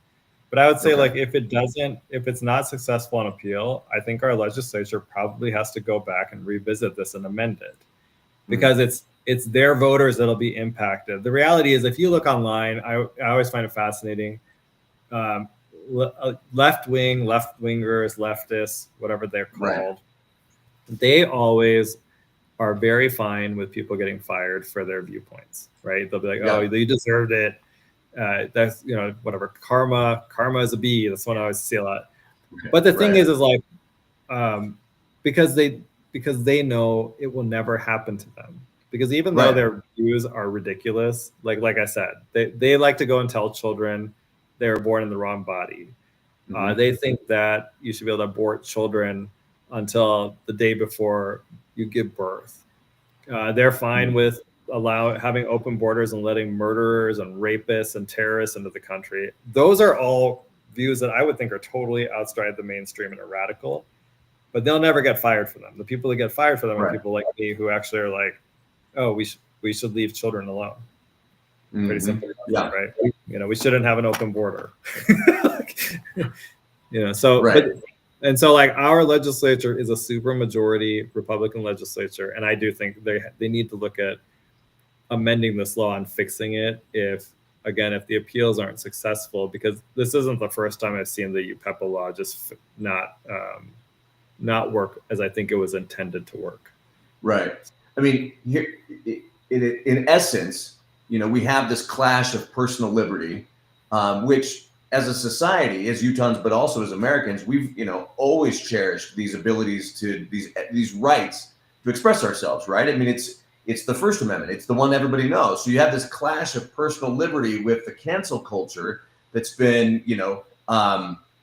[SPEAKER 2] But I would say, like, if it's not successful on appeal, I think our legislature probably has to go back and revisit this and amend it, because it's their voters that'll be impacted. The reality is, if you look online, I always find it fascinating. Left-wingers, leftists, whatever they're called, they always are very fine with people getting fired for their viewpoints, right? They'll be like, oh, you deserved it. That's, you know, whatever, karma is a bee. That's one I always see a lot. But the thing is like, because they know it will never happen to them. because even though their views are ridiculous, like I said, they like to go and tell children they were born in the wrong body. They think that you should be able to abort children until the day before you give birth. They're fine with having open borders and letting murderers and rapists and terrorists into the country. Those are all views that I would think are totally outside the mainstream and are radical, but they'll never get fired for them. The people that get fired for them are people like me who actually are like, oh, we should leave children alone. Pretty simple, right? We shouldn't have an open border. So like our legislature is a super majority Republican legislature, and I do think they need to look at amending this law and fixing it if the appeals aren't successful, because this isn't the first time I've seen the UPEPA law just not work as I think it was intended to work.
[SPEAKER 3] Right. I mean, here, in essence, we have this clash of personal liberty, which as a society, as Utahns, but also as Americans, we've, always cherished these abilities to these rights to express ourselves, right? I mean, it's the First Amendment. It's the one everybody knows. So you have this clash of personal liberty with the cancel culture that's been,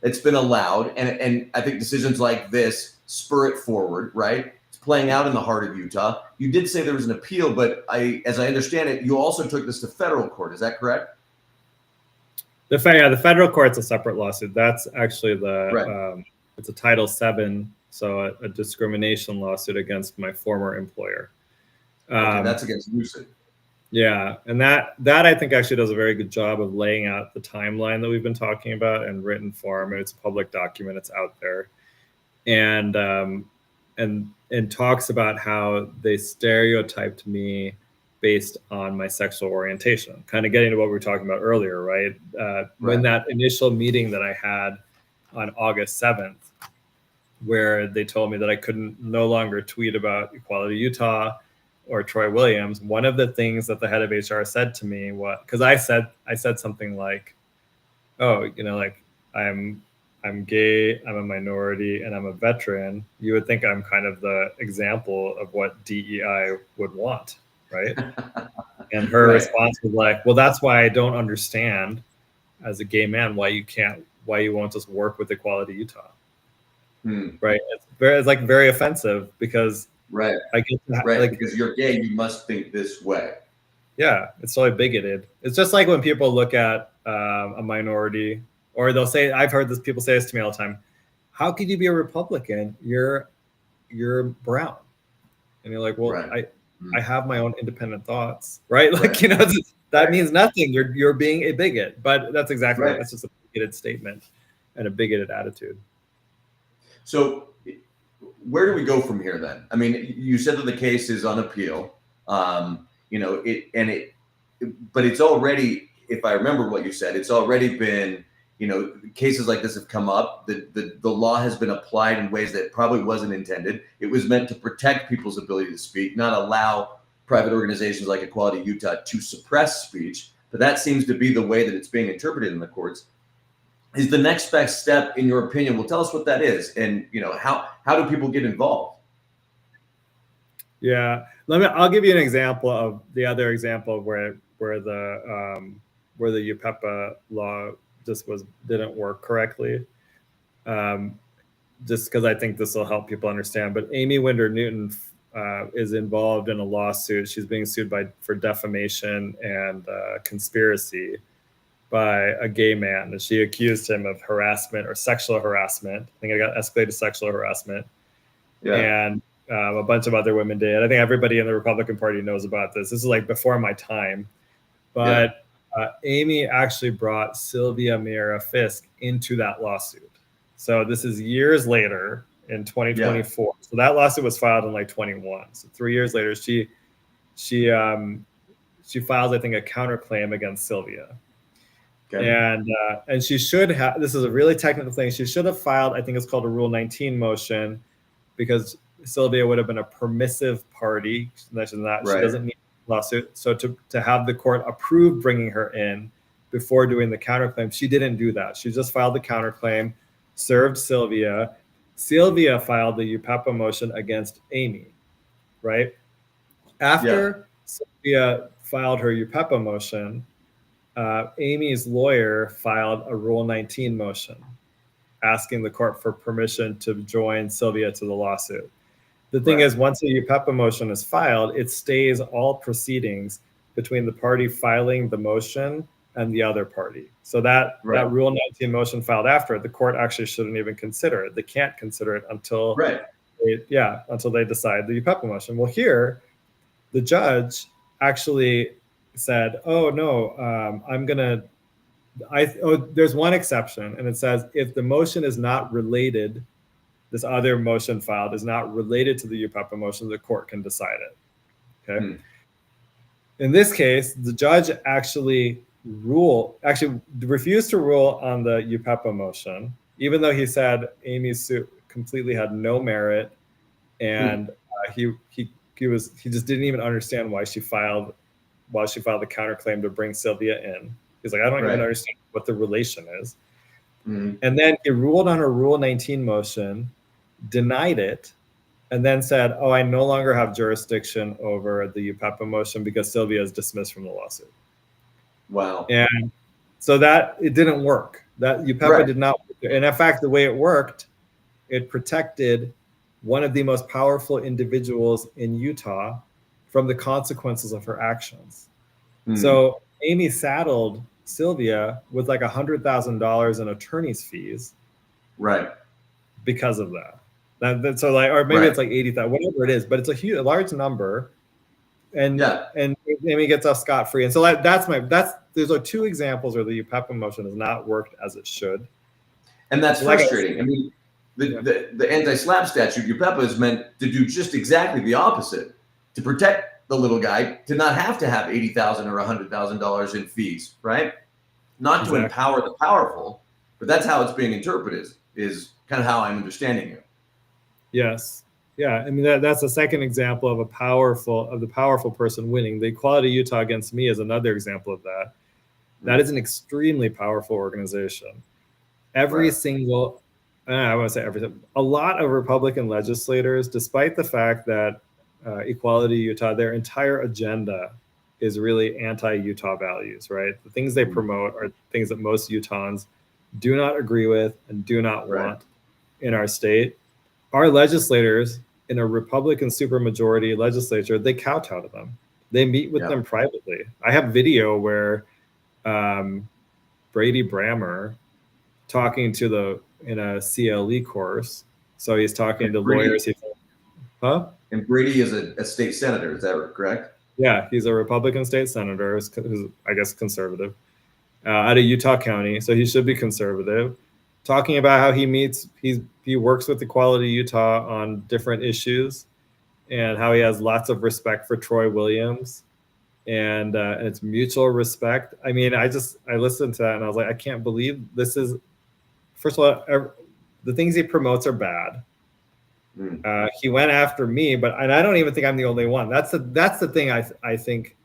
[SPEAKER 3] it's been allowed. And I think decisions like this spur it forward, right? It's playing out in the heart of Utah. You did say there was an appeal, but as I understand it, you also took this to federal court. Is that correct?
[SPEAKER 2] The federal court's a separate lawsuit. That's actually it's a Title VII, so a discrimination lawsuit against my former employer.
[SPEAKER 3] That's against Lucid.
[SPEAKER 2] Yeah, and that I think actually does a very good job of laying out the timeline that we've been talking about in written form. And it's a public document; it's out there, and talks about how they stereotyped me based on my sexual orientation. Kind of getting to what we were talking about earlier, right? When that initial meeting that I had on August 7th, where they told me that I couldn't no longer tweet about Equality Utah or Troy Williams, one of the things that the head of HR said to me was, because I said something like, oh, like I'm gay, I'm a minority, and I'm a veteran. You would think I'm kind of the example of what DEI would want, right? And her response was like, well, that's why I don't understand as a gay man why you won't just work with Equality Utah. Right? It's like very offensive because I get that,
[SPEAKER 3] because you're gay, you must think this way.
[SPEAKER 2] Yeah, it's totally bigoted. It's just like when people look at a minority, or they'll say, I've heard this, people say this to me all the time, how could you be a Republican? You're brown. And you're like, well, I have my own independent thoughts, right? Like, that means nothing. You're being a bigot, but that's exactly right. That's just a bigoted statement and a bigoted attitude.
[SPEAKER 3] So where do we go from here then? I mean, you said that the case is on appeal, but it's already, if I remember what you said, it's already been, cases like this have come up. The law has been applied in ways that probably wasn't intended. It was meant to protect people's ability to speak, not allow private organizations like Equality Utah to suppress speech. But that seems to be the way that it's being interpreted in the courts. Is the next best step, in your opinion? Well, tell us what that is, and how do people get involved?
[SPEAKER 2] Yeah, I'll give you an example of the other example where the UPEPA law just didn't work correctly. Just because I think this will help people understand. But Amy Winder Newton is involved in a lawsuit. She's being sued for defamation and conspiracy by a gay man, and she accused him of harassment or sexual harassment. I think it got escalated to sexual harassment. And a bunch of other women did. I think everybody in the Republican Party knows about this. This is like before my time. But Amy actually brought Sylvia Miera Fisk into that lawsuit. So this is years later in 2024. So that lawsuit was filed in like 21. So 3 years later, she filed, I think, a counterclaim against Sylvia. And she should have, this is a really technical thing, she should have filed, I think it's called a Rule 19 motion, because Sylvia would have been a permissive party. She doesn't need a lawsuit. So to have the court approve bringing her in before doing the counterclaim, she didn't do that. She just filed the counterclaim, served Sylvia. Sylvia filed the UPEPA motion against Amy, right? After Sylvia filed her UPEPA motion, Amy's lawyer filed a Rule 19 motion asking the court for permission to join Sylvia to the lawsuit. The thing is, once a UPEPA motion is filed, it stays all proceedings between the party filing the motion and the other party. So that Rule 19 motion filed after it, the court actually shouldn't even consider it. They can't consider it until until they decide the UPEPA motion. Well, here, the judge actually said, "Oh no, there's one exception, and it says if the motion is not related." This other motion filed is not related to the UPEPA motion, the court can decide it. Okay. In this case, the judge actually refused to rule on the UPEPA motion, even though he said Amy's suit completely had no merit, and he just didn't even understand why she filed the counterclaim to bring Sylvia in. He's like, I don't even understand what the relation is. And then he ruled on her Rule 19 motion, denied it, and then said, oh, I no longer have jurisdiction over the UPEPA motion because Sylvia is dismissed from the lawsuit.
[SPEAKER 3] Wow.
[SPEAKER 2] And so that it didn't work. That UPEPA did not work. And in fact, the way it worked, it protected one of the most powerful individuals in Utah from the consequences of her actions. So Amy saddled Sylvia with like $100,000 in attorney's fees, because of that. So like, or maybe it's like 80,000, whatever it is, but it's a large number, and Amy gets off scot-free. And so there's like two examples where the UPEPA motion has not worked as it should,
[SPEAKER 3] and that's frustrating. I mean, the anti-SLAPP statute, UPEPA, is meant to do just exactly the opposite, to protect the little guy, to not have to have $80,000 or $100,000 in fees, right? Not to empower the powerful, but that's how it's being interpreted, is kind of how I'm understanding it.
[SPEAKER 2] Yes. Yeah. I mean, that's a second example of the powerful person winning. The Equality Utah Against Me is another example of that. That is an extremely powerful organization. Every single, I want to say everything, a lot of Republican legislators, despite the fact that Equality Utah, their entire agenda is really anti-Utah values, right? The things they promote are things that most Utahns do not agree with and do not want in our state. Our legislators in a Republican supermajority legislature, they kowtow to them. They meet with them privately. I have video where Brady Brammer talking in a CLE course. So he's talking to lawyers.
[SPEAKER 3] And Brady is a state senator, is that correct?
[SPEAKER 2] Yeah, he's a Republican state senator, who's I guess conservative, out of Utah County, so he should be conservative. Talking about how he works with Equality Utah on different issues, and how he has lots of respect for Troy Williams, and it's mutual respect. I mean, I listened to that and I was like, I can't believe this is. First of all, the things he promotes are bad. He went after me, and I don't even think I'm the only one. That's the thing I think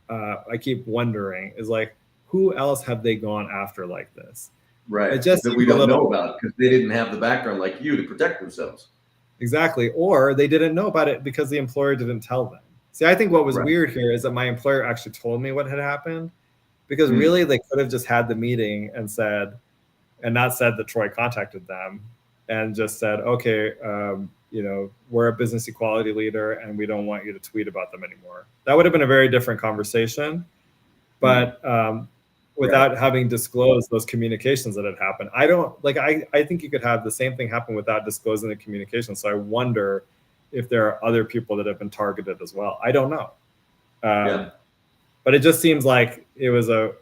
[SPEAKER 2] I keep wondering is like, who else have they gone after like this?
[SPEAKER 3] Right. It just that we don't know about because they didn't have the background like you to protect themselves.
[SPEAKER 2] Exactly. Or they didn't know about it because the employer didn't tell them. See, I think what was weird here is that my employer actually told me what had happened, because really they could have just had the meeting and not said that Troy contacted them, and just said, okay, we're a business equality leader and we don't want you to tweet about them anymore. That would have been a very different conversation. But without having disclosed those communications that had happened, I think you could have the same thing happen without disclosing the communication. So I wonder if there are other people that have been targeted as well. I don't know. But it just seems like it was a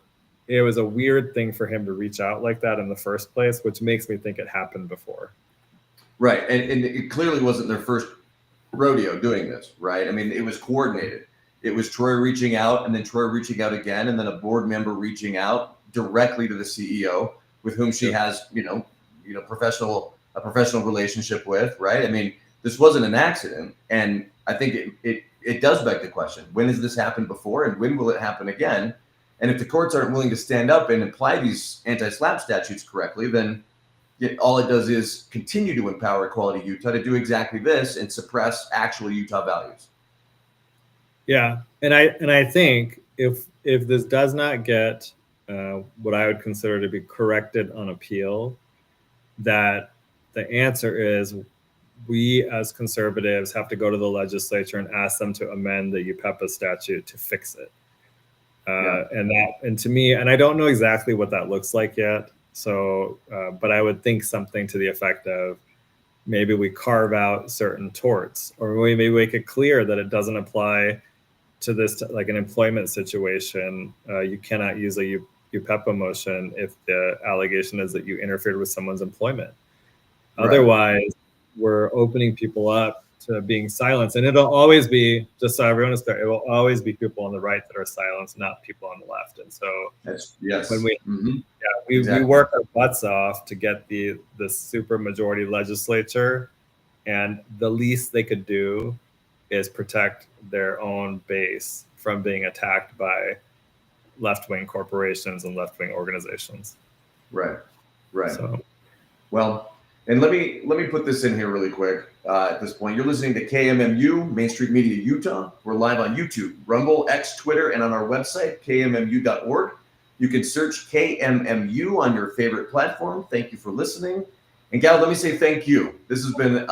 [SPEAKER 2] weird thing for him to reach out like that in the first place, which makes me think it happened before.
[SPEAKER 3] Right. And it clearly wasn't their first rodeo doing this, right? I mean, it was coordinated. It was Troy reaching out, and then Troy reaching out again, and then a board member reaching out directly to the CEO, with whom she has, a professional relationship with, right? I mean, this wasn't an accident, and I think it does beg the question: when has this happened before, and when will it happen again? And if the courts aren't willing to stand up and apply these anti-SLAPP statutes correctly, then all it does is continue to empower Equality Utah to do exactly this and suppress actual Utah values.
[SPEAKER 2] Yeah, and I think if this does not get what I would consider to be corrected on appeal, that the answer is we as conservatives have to go to the legislature and ask them to amend the UPEPA statute to fix it. And to me, and I don't know exactly what that looks like yet. So, but I would think something to the effect of maybe we carve out certain torts, or maybe we make it clear that it doesn't apply to this, like an employment situation. You cannot use a UPEPA motion if the allegation is that you interfered with someone's employment. Right. Otherwise, we're opening people up to being silenced, and it'll always be, just so everyone is clear, it will always be people on the right that are silenced, not people on the left. And so when we work our butts off to get the super majority legislature, and the least they could do is protect their own base from being attacked by left-wing corporations and left-wing organizations.
[SPEAKER 3] Right.
[SPEAKER 2] So,
[SPEAKER 3] well, and let me put this in here really quick. At this point, you're listening to KMMU, Main Street Media, Utah. We're live on YouTube, Rumble, X, Twitter, and on our website, kmmu.org. You can search KMMU on your favorite platform. Thank you for listening. And Goud, let me say thank you. This has been,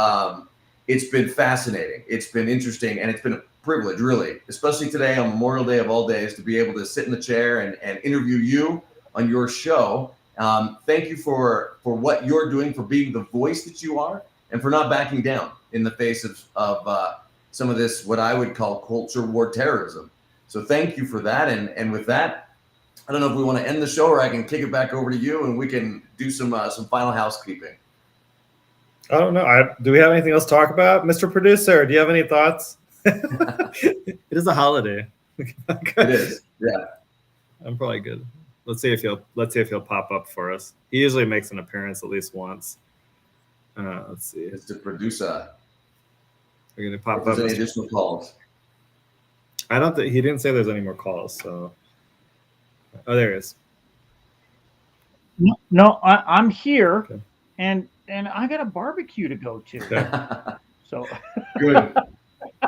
[SPEAKER 3] it's been fascinating. It's been interesting, and it's been a privilege, really, especially today on Memorial Day of all days, to be able to sit in the chair and interview you on your show. Thank you for what you're doing, for being the voice that you are, and for not backing down in the face of some of this, what I would call culture war terrorism. So thank you for that. And with that, I don't know if we want to end the show, or I can kick it back over to you and we can do some final housekeeping.
[SPEAKER 2] I don't know. Do we have anything else to talk about? Mr. Producer, do you have any thoughts? It is a holiday.
[SPEAKER 3] It is. Yeah.
[SPEAKER 2] I'm probably good. Let's see if he'll pop up for us. He usually makes an appearance at least once. Let's see.
[SPEAKER 3] It's the producer.
[SPEAKER 2] We're gonna pop
[SPEAKER 3] up.
[SPEAKER 2] Any
[SPEAKER 3] additional calls?
[SPEAKER 2] I don't think he didn't say there's any more calls. So, oh, there he is.
[SPEAKER 1] No, I'm here, okay. and I got a barbecue to go to.
[SPEAKER 2] Okay.
[SPEAKER 1] So
[SPEAKER 3] good.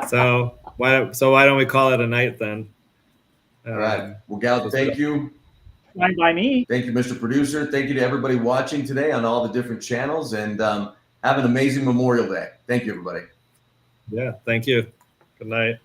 [SPEAKER 2] So why don't we call it a night then?
[SPEAKER 3] All right. Well, Goud, thank you.
[SPEAKER 1] Fine by me.
[SPEAKER 3] Thank you, Mr. Producer. Thank you to everybody watching today on all the different channels, and have an amazing Memorial Day. Thank you, everybody.
[SPEAKER 2] Yeah, thank you. Good night.